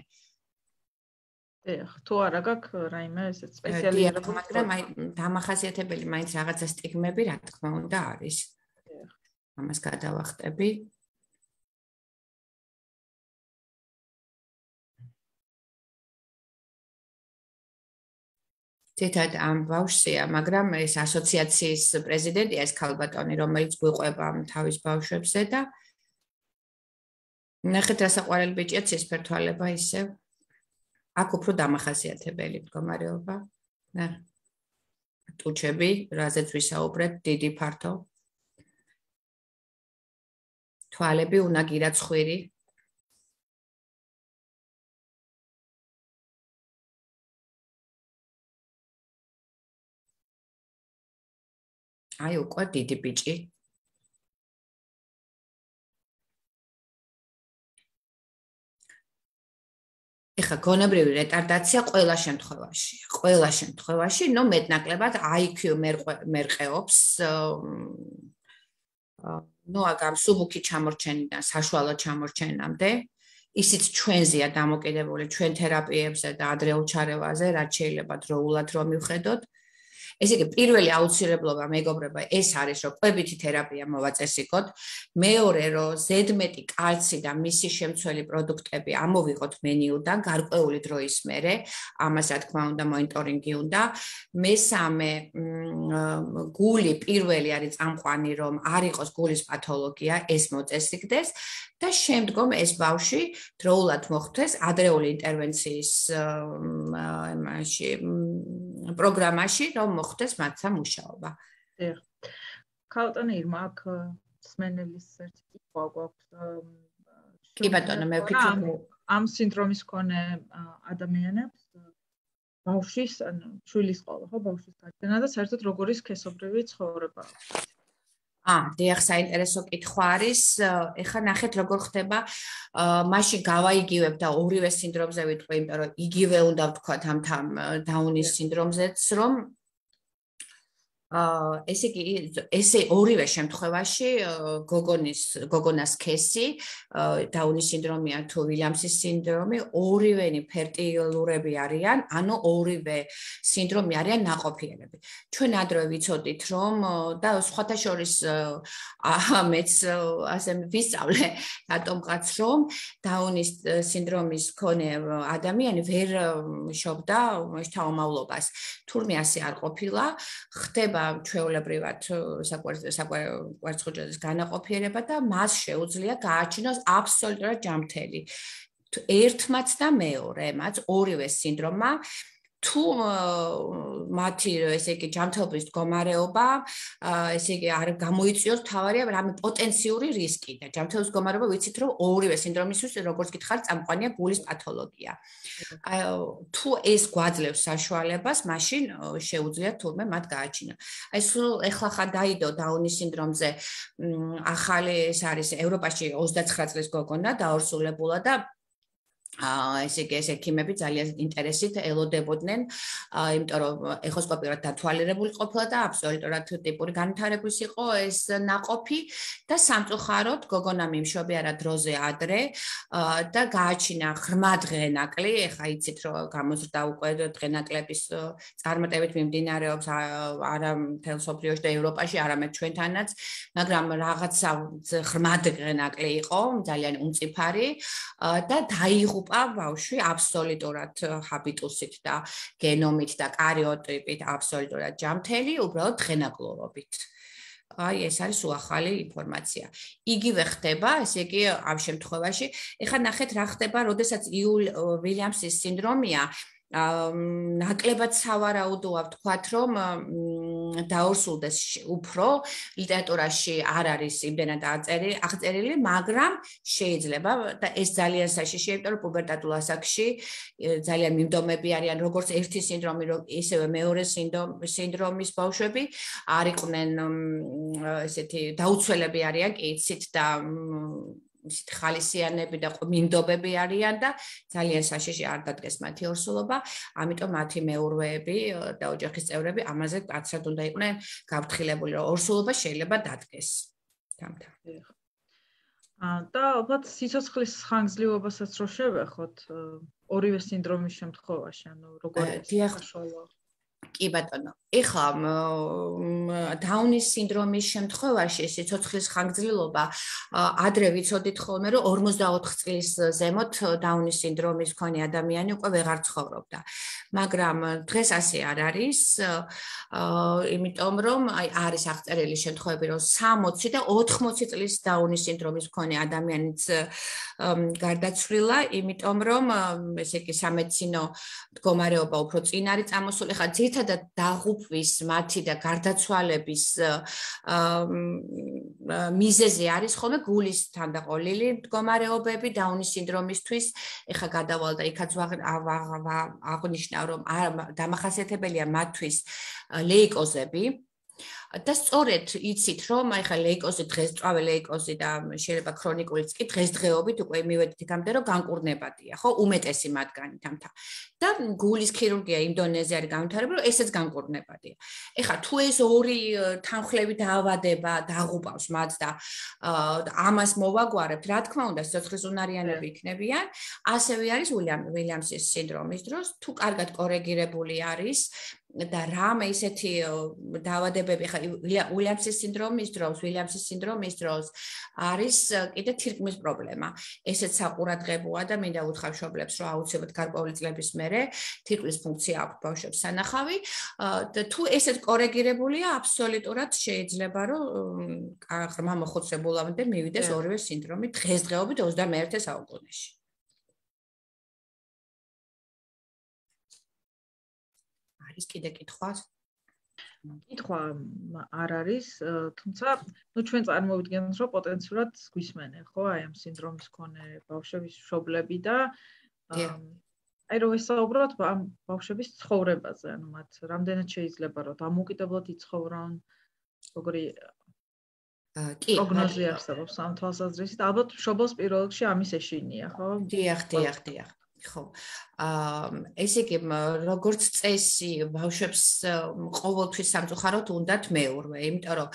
თუ არა გაქვს რაიმე ესეც სპეციალიზირებული, მაგრამ აი დამახასიათებელი მაინც რაღაცა სტიგმები, რა თქმა უნდა, არის. ამას გადავახტები. თეთრად ამ ბავშვია, მაგრამ ეს ასოციაციის პრეზიდენტია ეს ქალბატონი, რომელიც გვიყვება თავის ბავშვებზე და ნახეთ რა საყვარელი ბიჭია, ცისფერთვალება ისევ. აქ უფრო დამახასიათებელი მდგომარეობა. ტუჩები, რაზეც ვისაუბრეთ, დიდი ფართო. თვალები უნაგირა ცხვირი. აი უკვე დიდი ბიჭი. ეხა გონებრივი რეტარდაცია ყველა შემთხვევაში, ნუ მეტნაკლებად IQ მერყეობს. ნუ აგამ სუბუქი ჩამორჩენიდან საშუალო ჩამორჩენამდე, ისიც ჩვენზეა დამოკიდებული, ჩვენ თერაპიებზე და ადრეულ ჩარევაზე, რაც შეიძლება დროულად რომ მივხედოთ. ესე იგი, პირველი აუცილებლობა მეგობრებო, ეს არის, რომ კვებითი თერაპია მოვაწესიკოთ. მეორე, რომ ზედმეტი კალცი და მისი შემცველი პროდუქტები ამოვიღოთ მენიუდან გარკვეული დროის მერე, ამას რა თქმა უნდა მონიტორინგი უნდა. მესამე, გული პირველი არის წამყვანი, რომ არ იყოს გულის პათოლოგია, ეს მოწესრიგდეს და შემდგომ ეს ბავშვი დროულად მოხვდეს ადრეული ინტერვენციის პროგრამაში, რომ მოხდეს მათთან მუშაობა. ქალბატონი ირმა, აქ სმენელის ერთი კითხვა გვაქვს. კი ბატონო, მე ვფიქრობ, ამ სინდრომის მქონე ადამიანებს ბავშვის, ანუ შვილის ყოლა, ხო, ბავშვის გაჩენა და საერთოდ როგორი სქესობრივი ცხოვრება აქვს. დიახ, საინტერესო კითხვა არის. ეხლა ნახეთ როგორ ხდება, მაშინ გავაიგივებ და ორივე სინდრომზე ვიტყვი, იმიტომ რომ იგივე უნდა ვთქვათ ამ დაუნის სინდრომზეც, რომ ესე იგი, ესე ორივე შემთხვევაში გოგონას სქესი, დაუნის სინდრომია თუ ვილიამსის სინდრომი, ორივენი ფერტილურები არიან, ანუ ორივე სინდრომი არიან ნაყოფიერები. ჩვენ ადრე ვიცოდით, რომ და სხვათა შორის მეც ასე ვისწავლე რატომღაც, რომ დაუნის სინდრომის მქონე ადამიანი ვერ მშობდა შთამომავლობას. თურმე ასე არ ყოფილა, ხდება ჩვეულებრივად საკვერცხუჯების განაყოფიერება და მას შეუძლია გააჩინოს აბსოლუტურად ჯანმრთელი. ერთმაც და მეორემაც, ორივე სინდრომმა თუ მათი ესე იგი ჯანმრთელობის მდგომარეობა, ესე იგი არ გამოიწვიოს თავარია რამე პოტენციური რისკი და ჯანმრთელობის მდგომარეობა ვიცით რომ ორივე სინდრომისთვის როგორც გითხარით წამყვანია გულის პათოლოგია. თუ ეს გვაძლევს საშუალებას, მაშინ შეუძლიათ თურმე მათ გააჩინა. აი სულ ეხლა ხა დაიდო დაუნის სინდრომზე ახალი ეს არის ევროპაში 29 წლის გოგონა დაორსულებულა და ესე იგი ეს ექიმები ძალიან ინტერესით ელოდებოდნენ, იმიტომ რომ ეხოსკოპიურად დათვალიერებული ყოფილა და აბსოლუტურად ტიპური განვითარების იყო ეს ნაყოფი და სამწუხაროდ გოგონა მიმშობიარა დროზე ადრე და გააჩინა ღრმა დღენაკლი, ეხა იცით რომ გამოზრდა უკვე დღენაკლების წარმატებით მიმდინარეობს არა მთელ მსოფლიოში და ევროპაში, არამედ ჩვენთანაც, მაგრამ რაღაცა ღრმა დღენაკლი იყო, ძალიან უმწიფარი და დაიღუპა ბავშვი აბსოლუტურად ჰაბიტუსით და გენომით და კარიოტიპით აბსოლუტურად ჯანმრთელი, უბრალოდ დღენაკლოვობით. აი ეს არის უახალი ინფორმაცია. იგივე ხდება, ესე იგი ამ შემთხვევაში, ეხლა ნახეთ რა ხდება, როდესაც ვილიამსის სინდრომია ნაკლებად სავარაუდოა ვთქვათ, რომ დაორსულდეს უფრო ლიტერატურაში არ არის იმდენად აღწერილი, მაგრამ შეიძლება და ეს ძალიან საშიშია, იმიტომ რომ პუბერტატულ ასაკში ძალიან მიმდომები არიან, როგორც ერთი სინდრომი, ისევე მეორე სინდრომის ბავშვები არ იყვნენ ესეთი დაუცველები არიან, კი იცით და ისეთ ხალისიანები და მინდობები არიან და ძალიან საშიში არ დადგეს მათი ორსულობა, ამიტომ მათი მეურვეები და ოჯახის წევრები ამაზე კაცრად უნდა იყვნენ გაფრთხილებული, რომ ორსულობა შეიძლება დადგეს. და ალბათ სიცოცხლის ხანგრძლივობასაც რო შევეხოთ ორივე სინდრომის შემთხვევაში, ანუ როგორია საშუალო. კი ბატონო. ეხლა დაუნის სინდრომის შემთხვევაში სიცოცხლის ხანგრძლივობა ადრე ვიცოდით ხოლმე, რომ 44 წლის ზემოთ დაუნის სინდრომის მქონე ადამიანი უკვე ვეღარ ცხოვრობდა. მაგრამ დღეს ასე არ არის, იმიტომ რომ არის აღწერილი შემთხვევები, რომ 60 და 80 წლის დაუნის სინდრომის მქონე ადამიანიც გარდაცვლილა, იმიტომ რომ ესე იგი სამედიცინო მდგომარეობა უფრო წინ არის წამოსული. ხა ძირითადად დაღუპვის მათი და გარდაცვალების მიზეზი არის ხოლმე გულის თანდაყოლილი მდგომარეობები დაუნის სინდრომისთვის. ეხლა გადავალ და იქაც აღნიშნავ, რომ დამახასიათებელია მათთვის ლეიკოზები. და სწორედ იცით, რომ ეხლა ლეიკოზი დღესწვავე ლეიკოზი და შეიძლება ქრონიკულიც კი დღესდღეობით უკვე მივედით იქამდე, რომ განკურნებადია, ხო, უმეტესი მათგანი თამთა. და გულის ქირურგია იმდონეზე არის განვითარებული, რომ ესეც განკურნებადია. ეხლა თუ ეს ორი თანხლები დაავადება დაღუპავს მათ და ამას მოვაგვარებთ, რა თქმა უნდა, სიცოცხლის უნარიანები იქნებიან. ასევე არის უილიამსის სინდრომის დროს, თუ კარგად კორეგირებული არის და რამე ისეთი დაავადებები ხა უილიამსის სინდრომის დროს არის კიდე თირკმლის პრობლემა. ესეც საყურადღებოა და მინდა უთხრა მშობლებს, რომ აუცილებლად გარკვეული წლების მერე თირკმლის ფუნქცია აქვს ბავშვებს სანახავი და თუ ესეც კორეგირებულია, აბსოლუტურად შეიძლება რომ ღრმა მოხუცებულამდე მივიდეს ორივე სინდრომი დღესდღეობით 21 საუკუნეში. არის კიდე კითხვა? კითხვა არ არის, თუმცა ჩვენ წარმოვიდგენთ, რომ პოტენციურად გვისმენენ, ხო, აი ამ სინდრომის მქონე ბავშვების მშობლები და აი რომ ვისაუბროთ ამ ბავშვების ცხოვრებაზე, ანუ მათ რამდენად შეიძლება რომ დამოუკიდებლად იცხოვრონ, როგორი პროგნოზი არსებობს ამ თვალსაზრისით, ალბათ მშობელს პირველ რიგში ამის ეშინია, ხო? დიახ. ხო. ესე იგი, როგორც წესი, ბავშვებს ყოველთვის სამწუხაროდ უნდათ მეურვე, იმიტომ რომ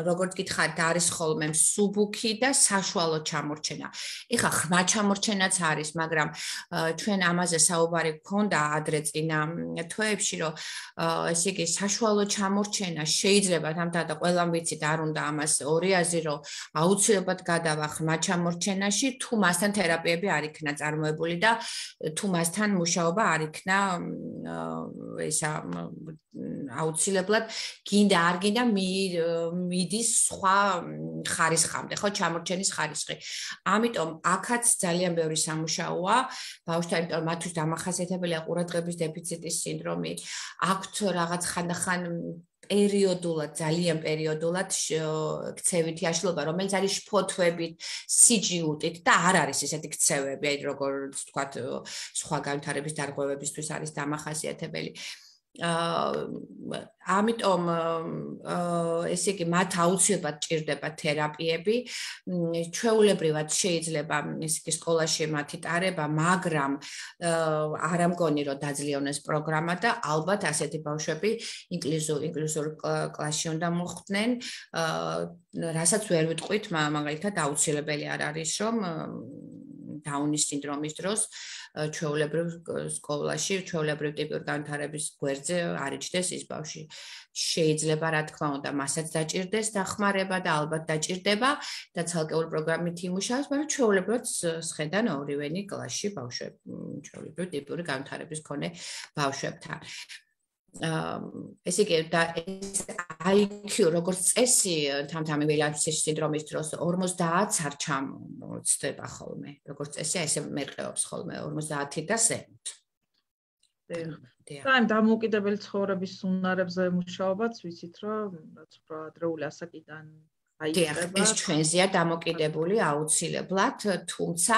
როგორც გითხარით, არის ხოლმე მსუბუქი და საშუალო ჩამორჩენა. ეხლა ხმა ჩამორჩენაც არის, მაგრამ ჩვენ ამაზე საუბარი გქონდა ადრე წინა თვეებში, რომ ესე იგი, საშუალო ჩამორჩენა შეიძლება თამთა და ყველამ ვიცით, არ უნდა ამას ორი აზრი, რომ აუცილებლად გადავა ხმა ჩამორჩენაში, თუ მასთან თერაპიები არ იქნა წარმოებული და თუ მასთან მუშაობა არ იქნა ესა აუცილებლად გინდა არ გინდა მიდის სხვა ხარისხამდე, ხო, ჩამორჩენის ხარისხი. ამიტომ აქაც ძალიან ბევრი სამუშაოა ბავშვთან, იმიტომ რომ მათთვის დამახასიათებელია ყურადღების დეფიციტის სინდრომი, აქვთ რაღაც ხანდახან პერიოდულად, ძალიან პერიოდულად ქცევითი აშლილობა, რომელიც არის შფოთვებით, სიჯიუტით და არ არის ესეთი ქცევები, აი როგორც ვთქვათ, სხვა განვითარების დარღვევებისთვის არის დამახასიათებელი. ამიტომ ესე იგი მათ აუცილებლად ჭირდება თერაპიები. ჩვეულებრივად შეიძლება ესე იგი სკოლაში მათი ტარება, მაგრამ არ ამგონი რომ დაძლეონეს პროგრამა და ალბათ ასეთი ბავშვები ინკლუზიურ კლასში უნდა მოხვდნენ, რასაც ვერ ვიტყვით, მაგალითად აუცილებელი არ არის რომ დაუნის სინდრომის დროს ჩვეულებრივ სკოლაში, ჩვეულებრივ ტიპური განვითარების გვერდზე არ იჯდეს ის ბავშვი. შეიძლება რა თქმა უნდა, მასაც დაჭირდეს დახმარება და ალბათ დაჭირდება და ცალკეული პროგრამით იმუშავებს, მაგრამ ჩვეულებრივ სხედან ორივენი კლასში ბავშვები, ჩვეულებრივ ტიპური განვითარების მქონე ბავშვებთან. ესე იგი და ეს IQ როგორც წესი თამთამი ვილიამსის სინდრომის დროს 50-ს არ ჩამოწდება ხოლმე. როგორც წესი ესე მერყეობს ხოლმე 50 და ზემოთ. და ამ დამოუკიდებელი ცხოვრების უნარებზე მუშაობაც ვიცით, რომ რაც უფრო ადრეული ასაკიდან ეს ჩვენზეა დამოკიდებული აუცილებლად, თუმცა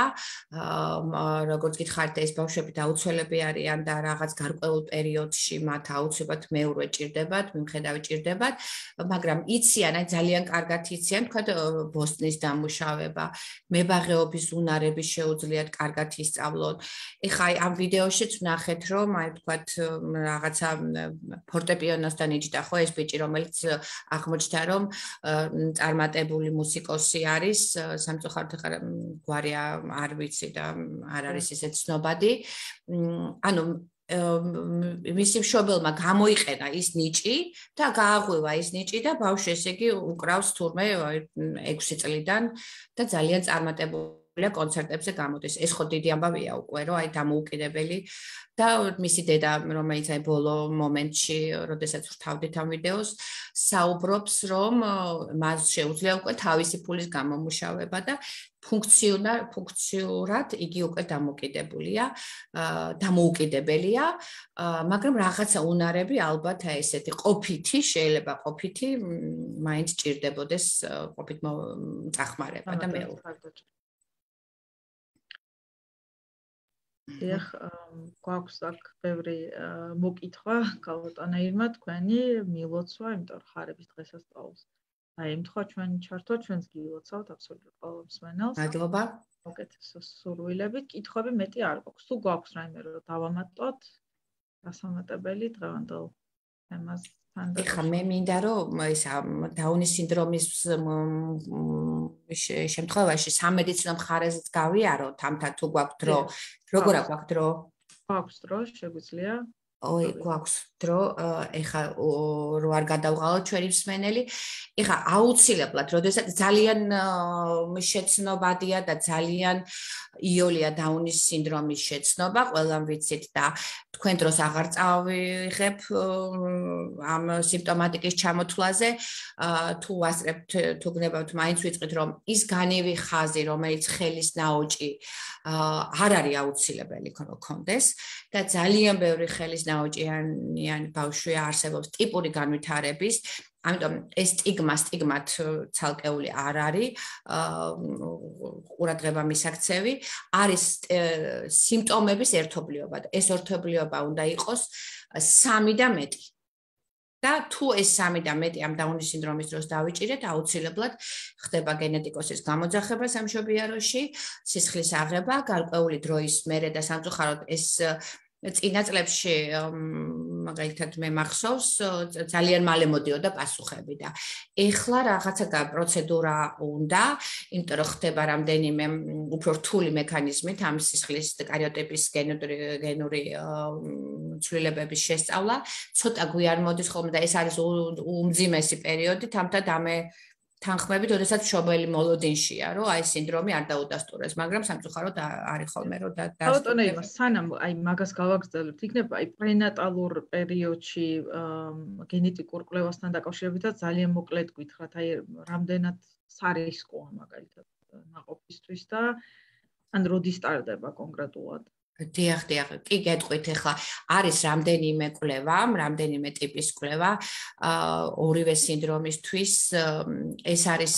როგორც გითხარით, ეს ბავშვები დაუცველები არიან და რაღაც გარკვეულ პერიოდში მათ აუცილებლად მეურვე ჭირდებათ, მიმხედავი ჭირდებათ, მაგრამ იციან, ძალიან კარგად იციან, თქვა ბოსტნის დამუშავება, მებაღეობის უნარები შეუძლიათ კარგად ისწავლონ. ეხლა ამ ვიდეოშიც ვნახეთ, რომ თქვა რაღაცა ფორტეპიანოსთან იჯდა ხო ეს ბიჭი, რომელიც აღმოჩნდა, რომ წარმატებული მუსიკოსი არის, სამწუხაროდ ახლა გვარი არ ვიცი და არ არის ისეთ ცნობადი. ანუ მისი მშობელმა გამოიყენა ის ნიჭი და გააღვივა ის ნიჭი და ბავშვი ესე იგი უკრავს თურმე 6 წლიდან და ძალიან წარმატებულია კონცერტებზე გამოდის. ეს ხო დიდი ამბავია უკვე, რომ აი დამოუკიდებელი და მისი დედა, რომელიც აი ბოლო მომენტში, როდესაც ვრთავდით ამ ვიდეოს, საუბრობს, რომ მას შეუძლია უკვე თავისი ფულის გამომუშავება და ფუნქციურად იგი უკვე დამოუკიდებელია, მაგრამ რაღაცა უნარები ალბათ აი ესეთი ყოფითი, შეიძლება ყოფითი მაინც ჭირდებოდეს ყოფით წახმარება და მეურვე. ეხ გვაქვს აქ ბევრი მოკითხვა გალოტანაირმა თქვენი მილოცვა, იმიტომ რომ ხარების დღესასწაულს აემთხვა ჩვენი ჩართვა, ჩვენს გილოცავთ აბსოლუტურად ყველა მსმენელს. მადლობა. უკეთესო სურვილებით, კითხვები მეტი არ გვაქვს. თუ გვაქვს რაიმე რომ დავამატოთ, გასამატებელი დღევანდელ თემას ეხლა მე მინდა რომ ეს დაუნის სინდრომის შემთხვევაში სამედიცინო მხარეზეც გავიაროთ, ამთა თუ გვაქვს დრო. როგორ აქვს დრო? გვაქვს დრო, შეგვიძლია. გვაქვს დრო, ეხლა რო არ გადავღალოთ ჩვენი მსმენელი. ეხლა აუცილებლად, როდესაც ძალიან შეცნობადია და ძალიან იოლია დაუნის სინდრომის შეცნობა, ყველამ ვიცით და თქვენ დროს აღარ წავიღებ ამ სიმპტომატიკის ჩამოთვლაზე, თუ ასწრებთ, თუ გნებავთ, მაინც ვიწყით, რომ ის განივი ხაზი, რომელიც ხელის ნაოჭი არ არის აუცილებელი ქონდეს და ძალიან ბევრი ხელის ნაოჭიანი ბავშვი არსებობს ტიპური განვითარების, ამიტომ ეს სტიგმად ცალკეული არ არის, ყურადღება მისაქცევი, არის სიმპტომების ერთობლიობა და ეს ერთობლიობა უნდა იყოს 3 და მეტი. და თუ ეს 3 და მეტი ამ დაუნის სინდრომის დროს დავიჭირეთ, აუცილებლად ხდება გენეტიკოსის გამოძახება სამშობიაროში, სისხლის აღება, გარკვეული დროის მერე და სამწუხაროდ ეს წინა წლებში მაგალითად მე მახსოვს ძალიან მალე მოდიოდა პასუხები და ეხლა რაღაცა პროცედურა უნდა, იმიტომ რომ ხდება რამდენიმე უფრო რთული მექანიზმით ამ სისხლის კარიოტიპის გენური ცვლილებების შესწავლა, ცოტა გვიან მოდის ხოლმე და ეს არის უმძიმესი პერიოდი, თამთა ამე თანხმებით, როდესაც მშობელი მოლოდინშია, რომ აი სინდრომი არ დაუდასტურეს, მაგრამ სამწუხაროდ არის ხოლმე რომ დაასტურებს. სანამ აი მაგას გავაგრძელებთ, იქნება აი პრენატალურ პერიოდში გენეტიკურ კვლევასთან დაკავშირებით ძალიან მოკლედ გითხრათ, აი რამდენად სარისკოა მაგალითად ნაყოფისთვის და ან როდის სტარდება კონკრეტულად? დიახ, კი გეტყვით, ეხლა არის რამდენიმე კვლევა, რამდენიმე ტიპის კვლევა, ორივე სინდრომისთვის ეს არის,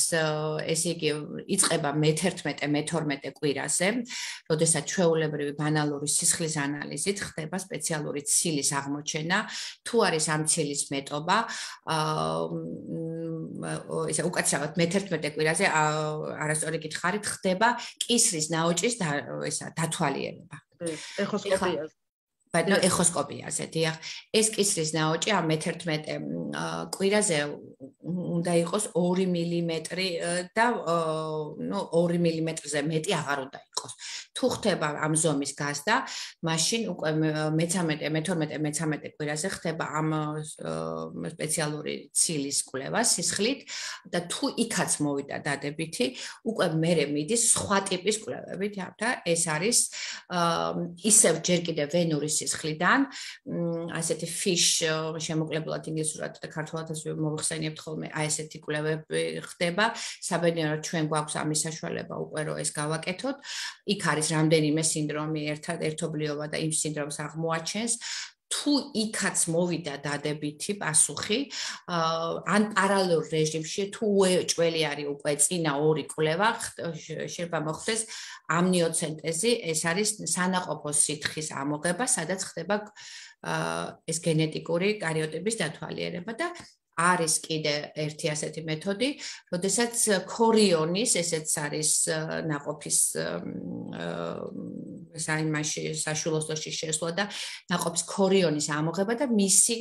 ესე იგი, იწყება მე-11-მე-12 კვირაზე, როდესაც ჩვეულებრივი ბანალური სისხლის ანალიზით ხდება სპეციალური ცილის აღმოჩენა, თუ არის ამ ცილის მეტობა, ესე უკაცრავად მე-11 კვირაზე, არასწორი გითხარით, ხდება კისრის ნაოჭის დათვალიერება. ეხოსკოპიაზე. ბატონო, ეხოსკოპიაზე, დიახ. ეს კისრის ნაოჭი ამ მე-11 კვირაზე უნდა იყოს 2 მილიმეტრი და 2 მილიმეტრზე მეტი აღარ უნდა იყოს. თუ ხდება ამ ზომის გაზრდა, მაშინ უკვე მე-12 კვირაზე ხდება ამ სპეციალური ცილის კვლევა სისხლით და თუ იქაც მოვიდა დადებითი, უკვე მერე მიდის სხვა ტიპის კვლევებით და ეს არის ისევ ჯერ კიდევ ვენური სისხლიდან, ასეთი fish შემოკლებლად ინგლისურად და ქართულადაც მოვიხსენიებთ ხოლმე, აი ესეთი კვლევები ხდება. საბედნიეროდ ჩვენ გვაქვს ამის საშუალება უკვე რომ ეს გავაკეთოთ. იქ არის რამდენიმე სინდრომი ერთობლიობა და იმ სინდრომს აღმოაჩენს. თუ იქაც მოვიდა დადებითი პასუხი, ან პარალელურ რეჟიმში თუ უეჭველი არის უკვე წინა 2 კვლევა, შეიძლება მოხდეს ამნიოცენტეზი, ეს არის სანაყოფო სითხის ამოღება, სადაც ხდება ეს გენეტიკური კარიოტების დათვალიერება და არის კიდე ერთი ასეთი მეთოდი, როდესაც ქორიონის, ესეც არის ნაყოფის საიმაში საშუალოში შესვლა და ნაყოფის ქორიონის ამოღება და მისი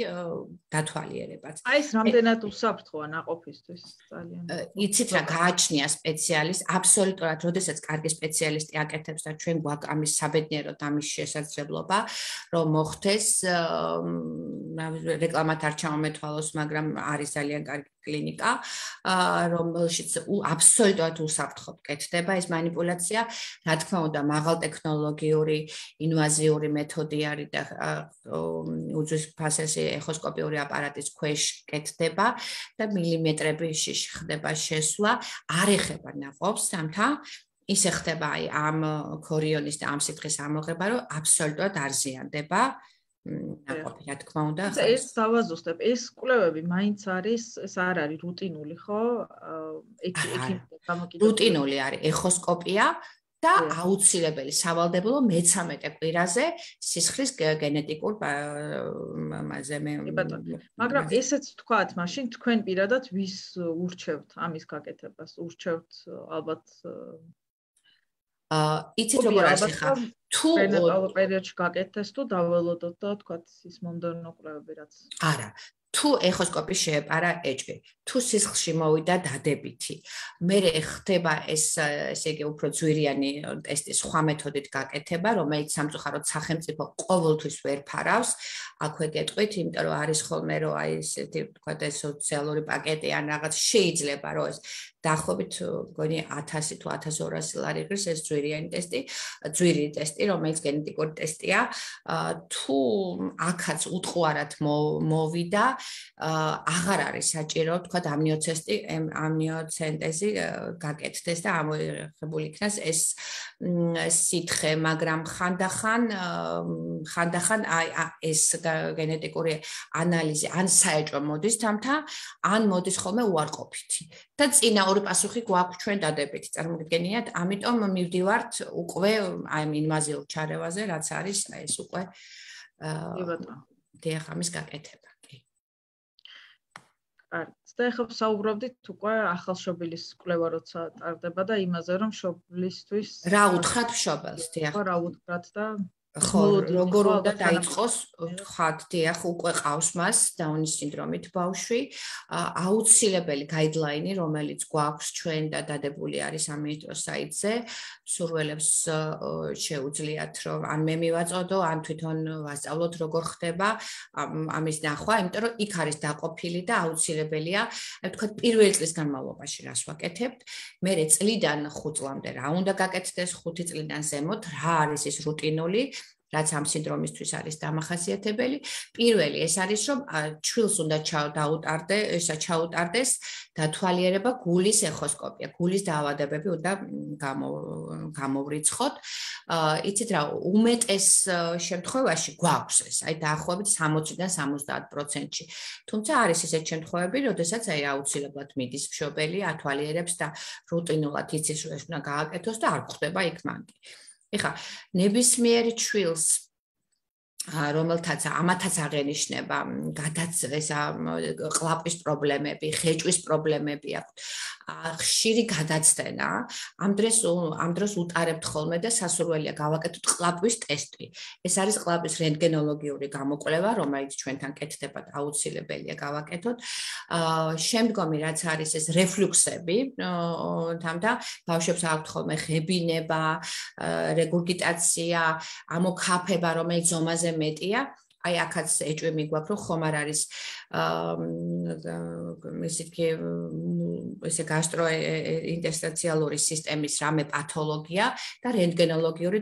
დათვალიერებაც. აი ეს რამდენად უსაფრთხოა ნაყოფისთვის ძალიან. იცით რა გააჩნია სპეციალისტ, აბსოლუტურად, როდესაც კარგი სპეციალისტი აკეთებს და ჩვენ გვაქვს ამის საბედნიეროდ ამის შესაძლებლობა, რომ მოხდეს რეკლამათ არ ჩამომეთვალოს, მაგრამ არის ძალიან კარგი კლინიკა, რომელშიც აბსოლუტურად უსაფრთხოდ კეთდება ეს манипуляция, რა თქმა უნდა, მაღალტექნოლოგიური ინვაზიური მეთოდი არის და უძვირფასესი ეხოსკოპიური აპარატის ქვეშ კეთდება და მილიმეტრებში ხდება შესვლა, არ ეხება ნაყოფს, თამთა ისე ხდება აი ამ ქორიონის და ამ სითხის ამოღება, რომ აბსოლუტურად არ ზიანდება. ნაყოფი, რა თქმა უნდა, ეს დავაზუსტებ, ეს კვლევები მაინც არის, ეს არ არის რუტინული, ხო? რუტინული არის ეხოსკოპია და აუცილებელი სავალდებულო მე-13 კვირაზე სისხლის გენეტიკურ მაგრამ ესეც თქვათ, მაშინ თქვენ პირადად ვის ურჩევთ ამის გაკეთებას? ურჩევთ ალბათ იცით როგორ არის ხა თუ პერიოდში გაკეთდეს თუ დაველოდოთ და თქვათ ის მომდევნო კვლევები რაც არა თუ ეხოსკოპი შეეპარა ეჭვი თუ სისხლში მოვიდა დადებითი მე ხდება ესე იგი უფრო ძვირიანი ტესტი სხვა მეთოდით გაკეთება რომელიც სამწუხაროდ სახელმწიფო ყოველთვის ვერ ფარავს აქვე გეტყვით იმიტომ რომ არის ხოლმე რომ აი ესეთი თქვათ ეს სოციალური პაკეტი ან რაღაც შეიძლება რომ ეს დაახლოებით მგონი 1000 თუ 1200 ლარი ღირს ეს ძვირიანი ტესტი რომელიც გენეტიკური ტესტია თუ აქაც უტყუარად მოვიდა აღარ არის საჭირო თქვა ამნიოცენტეზი გაკეთდეს და ამოიღებული იქნას ეს სითხე მაგრამ ხანდახან აი ეს გენეტიკური ანალიზი ან საეჭვო მოდის თამთა ან მოდის ხოლმე უარყოფითი და წინა ორი პასუხი გვაქვს ჩვენ დადებითი წარმოგიდგენიათ ამიტომ მივდივართ უკვე აი ინვაზიურ ჩარევაზე რაც არის ეს უკვე დიახამის გაკეთება კი და ახლა საუბრობდით უკვე ახალშობილის კვლევა როცა ტარდება და იმაზე რომ შობლისთვის რა უთხრათ მშობელს დიახ რა უთხრათ და ხო როგორ უნდა დაიწყოს ხათ დიახ უკვე ყავს მას დაუნის სინდრომით ბავშვი აუცილებელი გაიდლაინი რომელიც გვაქვს ჩვენ და დადებული არის ამინიტრო საიტზე სურველებს შეუძლიათ რომ ან მე მივაწოდო ან თვითონ ვასწავლოთ როგორ ხდება ამის ნახვა იმიტომ რომ იქ არის დაყოფილი და აუცილებელია აი თქვა პირველი წლის განმავლობაში რას ვაკეთებთ მერე წლიდან 5 წლამდე რა უნდა გაკეთდეს 5 წლიდან ზემოთ რა არის ეს რუტინული რაც ამ სინდრომისთვის არის დამახასიათებელი. პირველი ეს არის რომ ჩვილს უნდა ჩაუტარდეს დათვალიერება გულის ეხოსკოპია. გულის დაავადებები უნდა გამოვრიცხოთ. იცით რა, უმეტეს შემთხვევაში გვაქვს ეს, აი დაახლოებით 60-დან 70%-ში. თუმცა არის ისეთ შემთხვევები, როდესაც აი აუცილებლად მიდის მშობელი, ათვალიერებს და რუტინულად იცის რომ ეს უნდა გააკეთოს და არ გვხდება იქ მანკი. ეხა ნებისმიერი ჩვილს რომელთაც ამათაც აღენიშნება ესა ყლაპის პრობლემები, ხეჭვის პრობლემები აქვს. ხშირი გადაცდენა, ამ დროს უტარებთ ხოლმე და სასურველია გავაკეთოთ ყლაპის ტესტი. ეს არის ყლაპის რენტგენოლოგიური გამოკვლევა, რომელიც ჩვენთან კეთდება და აუცილებელია გავაკეთოთ. შემდგომი რაც არის ეს რეფლუქსები, თამთა ბავშვებს აქვთ ხოლმე ღებინება, რეგურგიტაცია, ამოქაფება, რომელიც ზომაზე მეტია, აი აქაც ეჭვი მიგვაქვს, რომ ხომ არ არის ესე გასტროინტესტინალური სისტემის რამე პათოლოგია და რენტგენოლოგიური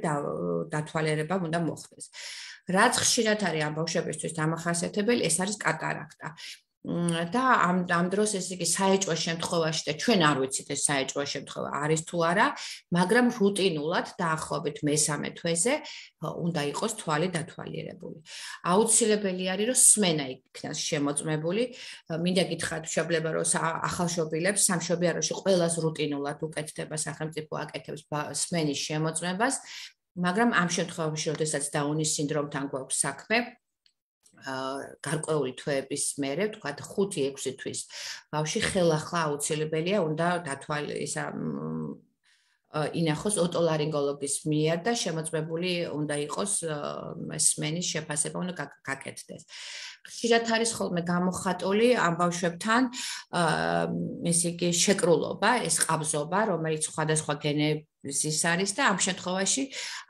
დათვალიერება უნდა მოხდეს. რაც ხშირად არის ამ ბავშვებისთვის დამახასიათებელი, ეს არის კატარაქტა. და ამ დროს ეს იგი საეჭვო შემთხვევაში და ჩვენ არ ვიცით ეს საეჭვო შემთხვევა არის თუ არა, მაგრამ რუტინულად დაახლოებით მესამე თვეზე უნდა იყოს თვალი დათვალიერებული. აუცილებელი არის რომ სმენა იქნას შემოწმებული. მინდა გითხრათ მშობლებმა რომ ახალშობილებს სამშობიაროში ყველას რუტინულად უკეთდება სახელმწიფო აკეთებს სმენის შემოწმებას, მაგრამ ამ შემთხვევაში, როდესაც დაუნის სინდრომთან გვაქვს საქმე, გარკვეული თვეების მერე, ვთქვათ 5-6 თვის ბავშვი ხელახლა აუცილებელია უნდა ინახოს ოტოლარინგოლოგის მიერ და შემოწმებული უნდა იყოს სმენის შეფასება უნდა გაკეთდეს. ხშირად არის ხოლმე გამოხატული ამ ბავშვებთან ესე იგი შეკრულობა, ეს ყაბზობა, რომელიც სხვადასხვა გენეზის არის და ამ შემთხვევაში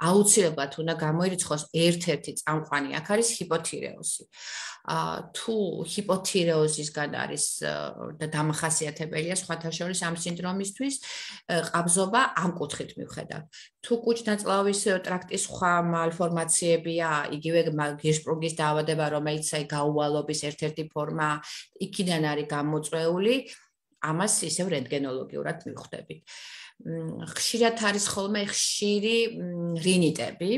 აუცილებლად უნდა გამოირიცხოს ერთ-ერთი წამყვანი, აქ არის ჰიპოთირეოზი. თუ ჰიპოთირეოზისგან არის და დამახასიათებელია სხვათა შორის ამ სინდრომისთვის ყაბზობა ამ კუთხით მივხედავთ. თუ კუჭ-ნაწლავის ტრაქტის სხვა მალფორმაციებია, იგივე გირშპრუნგის დაავადება, რომელიც გაუვალობის ერთ-ერთი ფორმა, იქიდან არის გამოწვეული, ამას ისევ რენტგენოლოგიურად მივხვდებით. ხშირად არის ხოლმე ხშირი რინიტები,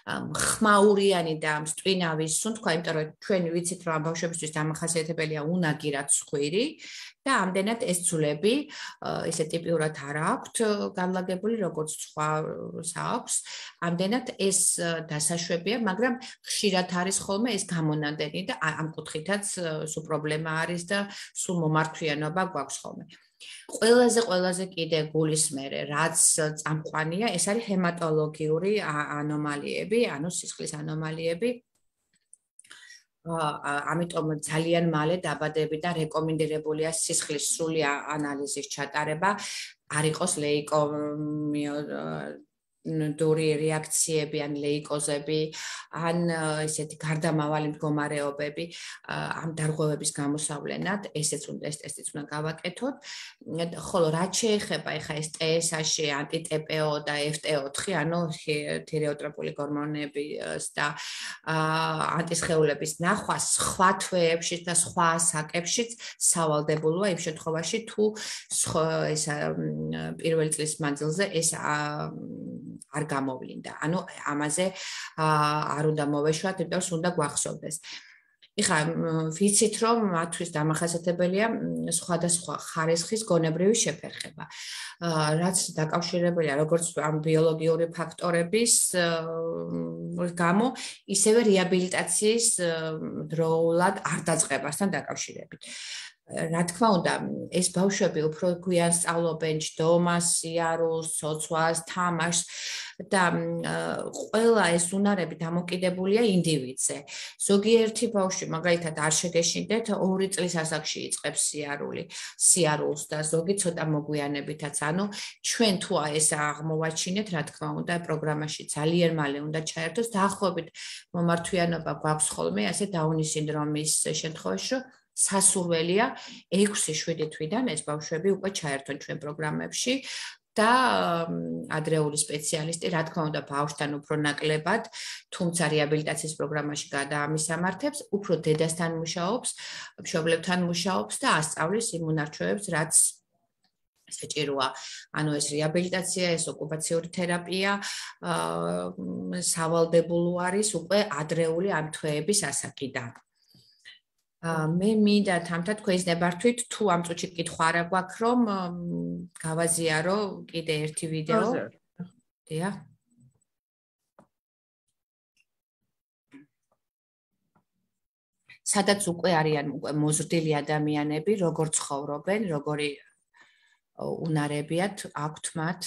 ხმაურიანი და მსტვინავი სუნთქვა, იმიტომ რომ ჩვენ ვიცით რომ ამ ბავშვებისთვის დამახასიათებელია უნაგი რაც ხვირი და ამდენად ეს ცულები ესე ტიპიურად არ აქვთ განლაგებული, როგორც სხვას აქვს. ამდენად ეს დასაშვებია, მაგრამ ხშირად არის ხოლმე ეს გამონადენი და ამ კუთხითაც სულ პრობლემა არის და სულ მომართვიანობა გვაქვს ხოლმე. ყველაზე კიდე გულისმერე, რაც წამყვანია, ეს არის ჰემატოლოგიური ანომალიები, ანუ სისხლის ანომალიები. ამიტომ ძალიან მალე დაბადებიდან რეკომენდირებულია სისხლის სრული ანალიზის ჩატარება, არ იყოს ლეიკომიოდური რეაქციები ან ლეიკოზები, ან ესეთი გარდამავალი მდგომარეობები ამ დარღვევების გამოსავლენად, ესეც უნდა გავაკეთოთ. ხოლო რაც შეეხება ეხა ეს TSH, ანტი-TPO და FT4, ანუ თირეოტროპული გორმონების და ანტისხეულების ნახვა სხვა თვეებში და სხვა ასაკებშიც სავალდებულოა იმ შემთხვევაში, თუ ეს პირველი წლის მანძილზე ეს არ გამოვლინდა. ანუ ამაზე არ უნდა მოვეშვათ, იმიტომ რომ უნდა გვახსოვდეს. ეხლა ვიცით რომ მათთვის დამახასიათებელია სხვადასხვა ხარისხის გონებრივი შეფერხება. რაც დაკავშირებულია როგორც ამ ბიოლოგიური ფაქტორების გამო, ისევე რეაბილიტაციის დროულად არ დაწყებასთან დაკავშირებით. რა თქმა უნდა, ეს ბავშვები უფრო გვიან სწავლობენ ჯდომას, სიარულს, ცოცვას, თამაშს და ყველა ეს უნარები დამოკიდებულია ინდივიდზე. ზოგიერთი ბავშვი, მაგალითად, არ შეგეშინდეთ, 2 წლის ასაკში იწყებს სიარულს და ზოგი ცოტა მოგვიანებითაც. ანუ ჩვენ თუ ეს აღმოვაჩინეთ, რა თქმა უნდა, პროგრამაში ძალიან მალე უნდა ჩაერთოს. დაახლოებით მომართვიანობა გვაქვს ხოლმე, ასე დაუნის სინდრომის შემთხვევაში, რომ სასურველია 6-7 თვიდან ეს ბავშვები უკვე ჩაერთონ ჩვენ პროგრამებში და ადრეული სპეციალისტი, რა თქმა უნდა, ბავშვთან უფრო ნაკლებად, თუმცა რეაბილიტაციის პროგრამაში გადაამისამართებს, უფრო დედასთან მუშაობს, მშობლებთან მუშაობს და ასწავლის იმ უნარჩვევებს, რაც საჭიროა. ანუ ეს რეაბილიტაცია, ეს ოკუპაციური თერაპია სავალდებულო არის უკვე ადრეული ამ თვეების ასაკიდან. მე მინდა თამთა თქვენს ნებართვით თუ ამ წუთში კითხვა არა გვაქვს რომ გავაზიარო კიდე ერთი ვიდეო. დიახ. სადაც უკვე არიან მოზრდილი ადამიანები, როგორ ცხოვრობენ, როგორი უნარებიათ აქვთ მათ.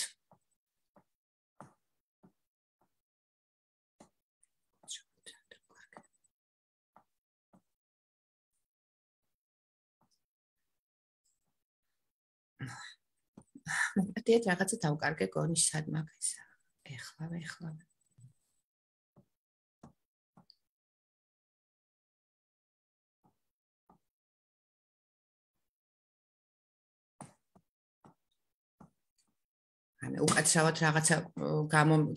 მოგდიეთ რაღაცა დავკარგე გონი სად მაგისა. ეხლა. ანუ უკაცრავად რაღაცა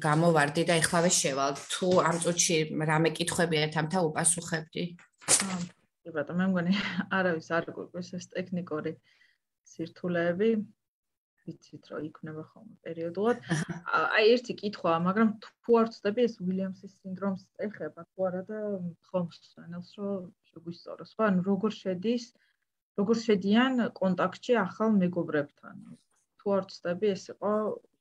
გამოვარდი და ეხლავე შევალ. თუ ამ წუთში რამე კითხვებია თამთა უპასუხებდი. კი ბატონო, მე მგონი არავის არ გვიყვეს ეს ტექნიკური სირთულეები. ვიცით რომ იქნება ხოლმე პერიოდულად. აი ერთი კითხვაა, მაგრამ თუ არ ვწდები ეს უილიამსის სინდრომს ეხება თუ არა და ხომს ანელს რომ შეგვისწოროს, ხო? ანუ როგორ შედიან კონტაქტში ახალ მეგობრებთან? თუ არ ვწდები ეს იყო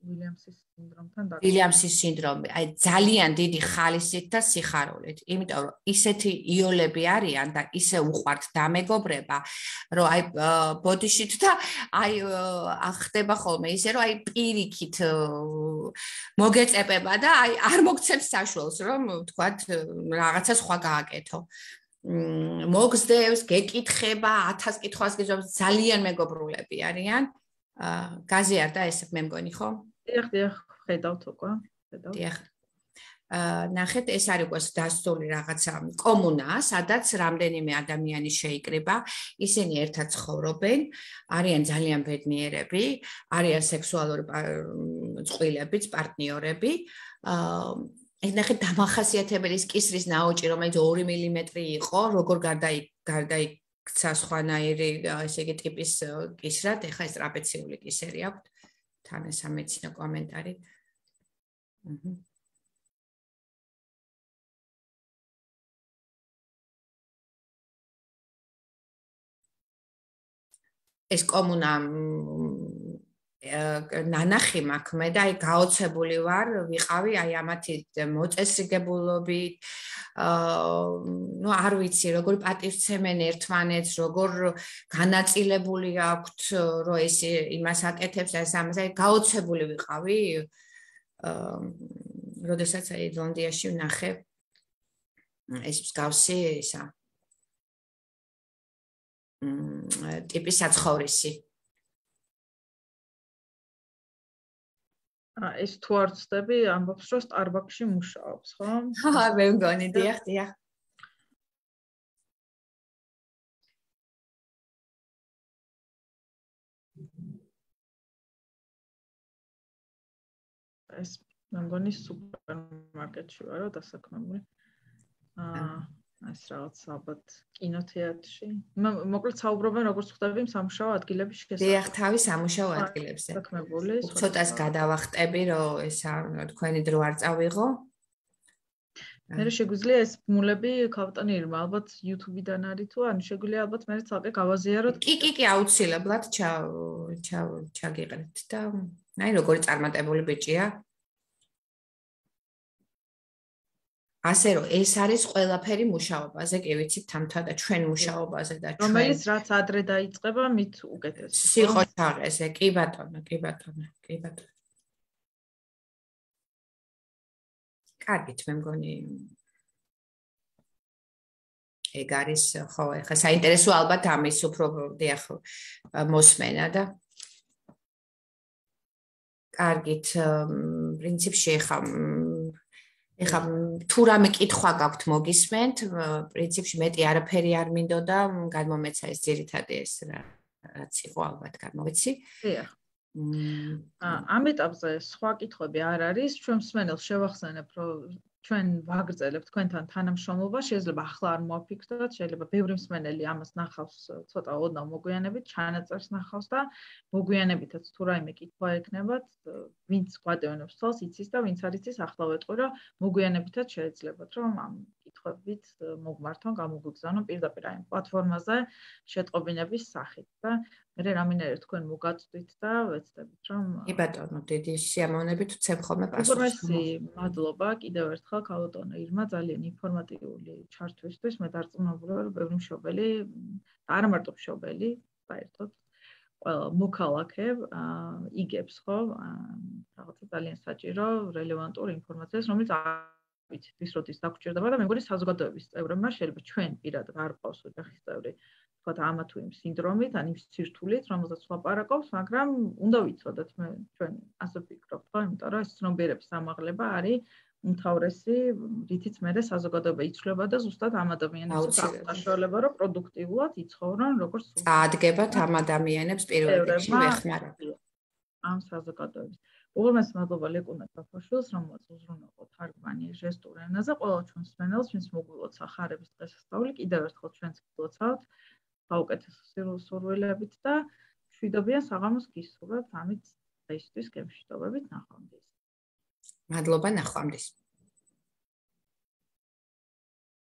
უილიამსის სინდრომთან დაკავშირებული. უილიამსის სინდრომი, აი ძალიან დიდი ხალისით და სიხარულით, იმიტომ რომ ისეთი იოლები არიან და ისე უყვართ დამეგობრება, რომ აი ბოდიშით და აი ხდება ხოლმე ისე რომ აი პირიქით მოგეწებება და აი არ მოგცემს საშუალს რომ თქვათ რაღაცა სხვა გააკეთო. მოგზდევს, გეკითხება, 1000 კითხვას გიძვავს, ძალიან მეგობრულები არიან. გაზიარდა ეს მე მგონი ხო? დიახ, ხედავთ უკვე. დიახ. ნახეთ, ეს არის უკვე დასწული რაღაცა კომუნა, სადაც რამდენიმე ადამიანი შეიკრიბა, ისინი ერთად ცხოვრობენ, არიან ძალიან ბედნიერები, არიან სექსუალური წყვილებიც, პარტნიორები. ეს ნახეთ დამახასიათებელი კისრის ნაოჭი, რომელიც 2 მმ იყო, როგორ გარდაიქცა სხვანაირი, ესე იგი ტიპის კისრად, ეხლა ეს ტრაპეციული კისერი აქვს. თან ეს ამეცინა კომენტარი. ეს კომუნა ნანახი მაქვს მე და აი გაოცებული ვარ, ვიყავი აი ამათი მოწესრიგებულობით, ну არ ვიცი, როგორ პატივცემენ ერთმანეთს, როგორ განაწილებული აქვთ, რომ ეს იმას აკეთებს, ეს ამას, აი გაოცებული ვიყავი, როდესაც აი ლონდონში ვნახე ეს მსგავსი ისა ტიპის საცხოვრისი. ეს თუ არ ვწდები, ამბობს რომ Starbucks-ში მუშაობს, ხო? მე მგონი, დიახ. ეს მე მგონი სუპერმარკეტში ვარო დასაქმებული. ეს რაღაც ალბათ კინოთეატრში. მოკლედ საუბრობენ როგორც ხდები სამუშაო ადგილების შესახებ. დიახ, თავი სამუშაო ადგილებზე. დასაქმებული. ცოტას გადავახტები, რომ ესა თქვენი დრო არ წავიღო. მე შეგვიძლია ეს ბმულები ქავტანირმა, ალბათ YouTube-დან არის თუ ან შეგვიძლია ალბათ მე ცალკე გავაზიაროთ. კი, აუცილებლად ჩაგიყრით და აი როგორი წარმატებული ბიჭია. ასე რომ ეს არის ყველაფერი მუშაობაზე, კი ვიცით, თამთა და ჩვენ მუშაობაზე და ჩვენ რომელიც რაც ადრე დაიწყება, მით უკეთესი. სიყოჩაღეზე, კი ბატონო. კარგით, მე მგონი ეგ არის, ხო, ხა საინტერესო ალბათ ამის უფრო დიახ მოსმენა და კარგით, პრინციპში ეხა თუ რამე კითხვა გაქვთ მოგისმენთ, პრინციპში მეტი არაფერი არ მინდოდა, გადმომეცა ეს ძირითადი ეს რაც იყო ალბათ გამოვიცი. დიახ. ამ ეტაპზე სხვა კითხვები არ არის, ჩვენ მსმენელს შევახსენებ, რომ ჩვენ ვაგრძელებთ თქვენთან თანამშრომლობა, შეიძლება ახლა არ მოაფიქრდეთ, შეიძლება ბევრი მსმენელი ამას ნახავს ცოტა ოდნავ მოგვიანებით, ჩანაწერს ნახავს და მოგვიანებითაც თუ რაიმე კითხვა ექნებათ, ვინც გვადევნებს თვალს, იცის და ვინც არ იცის, ახლა ვეტყვი, რომ მოგვიანებითაც შეეძლებათ, რომ ამ კითხვებით მოგმართონ, გამოგვიგზავნონ პირდაპირ ამ პლატფორმაზე შეტყობინების სახით და მე რამინერე თქვენ მოგაწვდით და ვეცდებით, რომ კი ბატონო, დიდი სიამოვნებით ვცემ ხოლმე პასუხს. მადლობა კიდევ ერთხელ ქალბატონო ირმა, ძალიან ინფორმატიული ჩართვისთვის. მე დარწმუნებული ვარ, რომ ბევრი მშობელი და არა მარტო მშობელი, საერთოდ ყველა მოქალაქე იგებს ხო რაღაცა ძალიან საჭირო, რელევანტურ ინფორმაციას, რომელიც ვიცით, ვის როდის დაგჭირდება და მე მგონი საზოგადოების წევრებმა შეიძლება ჩვენ პირადად არ ყავს ოჯახის წევრი, თქვათ ამა თუ იმ სინდრომით, ან იმ სირთულით, რომელზეც ვლაპარაკობთ, მაგრამ უნდა ვიცოდეთ, ჩვენ ასე ვფიქრობთ, ხო, იმიტომ რომ ეს ცნობიერების ამაღლება არის უმთავრესი, რითიც მე საზოგადოება იცვლება და ზუსტად ამ ადამიანებს აღსაშველება, რომ პროდუქტიულად იცხოვრონ, როგორც წაადგებათ ამ ადამიანებს პირველ რიგში ვეხმარებით. ამ საზოგადოების. უღრმეს მადლობა ლეკუნა კაფაშვილს, რომელიც უზრუნველყო თარგმანი ჟესტურ ენაზე. ყველა ჩვენს მენელს, ვინც მოგვილოცა ხარების დღესასწაული, კიდევ ერთხელ ჩვენს გილოცავთ საუკეთესო სურვილებით და მშვიდობიან საღამოს გისურვებთ. ამით დღეისთვის გემშვიდობებით, ნახვამდის. მადლობა, ნახვამდის.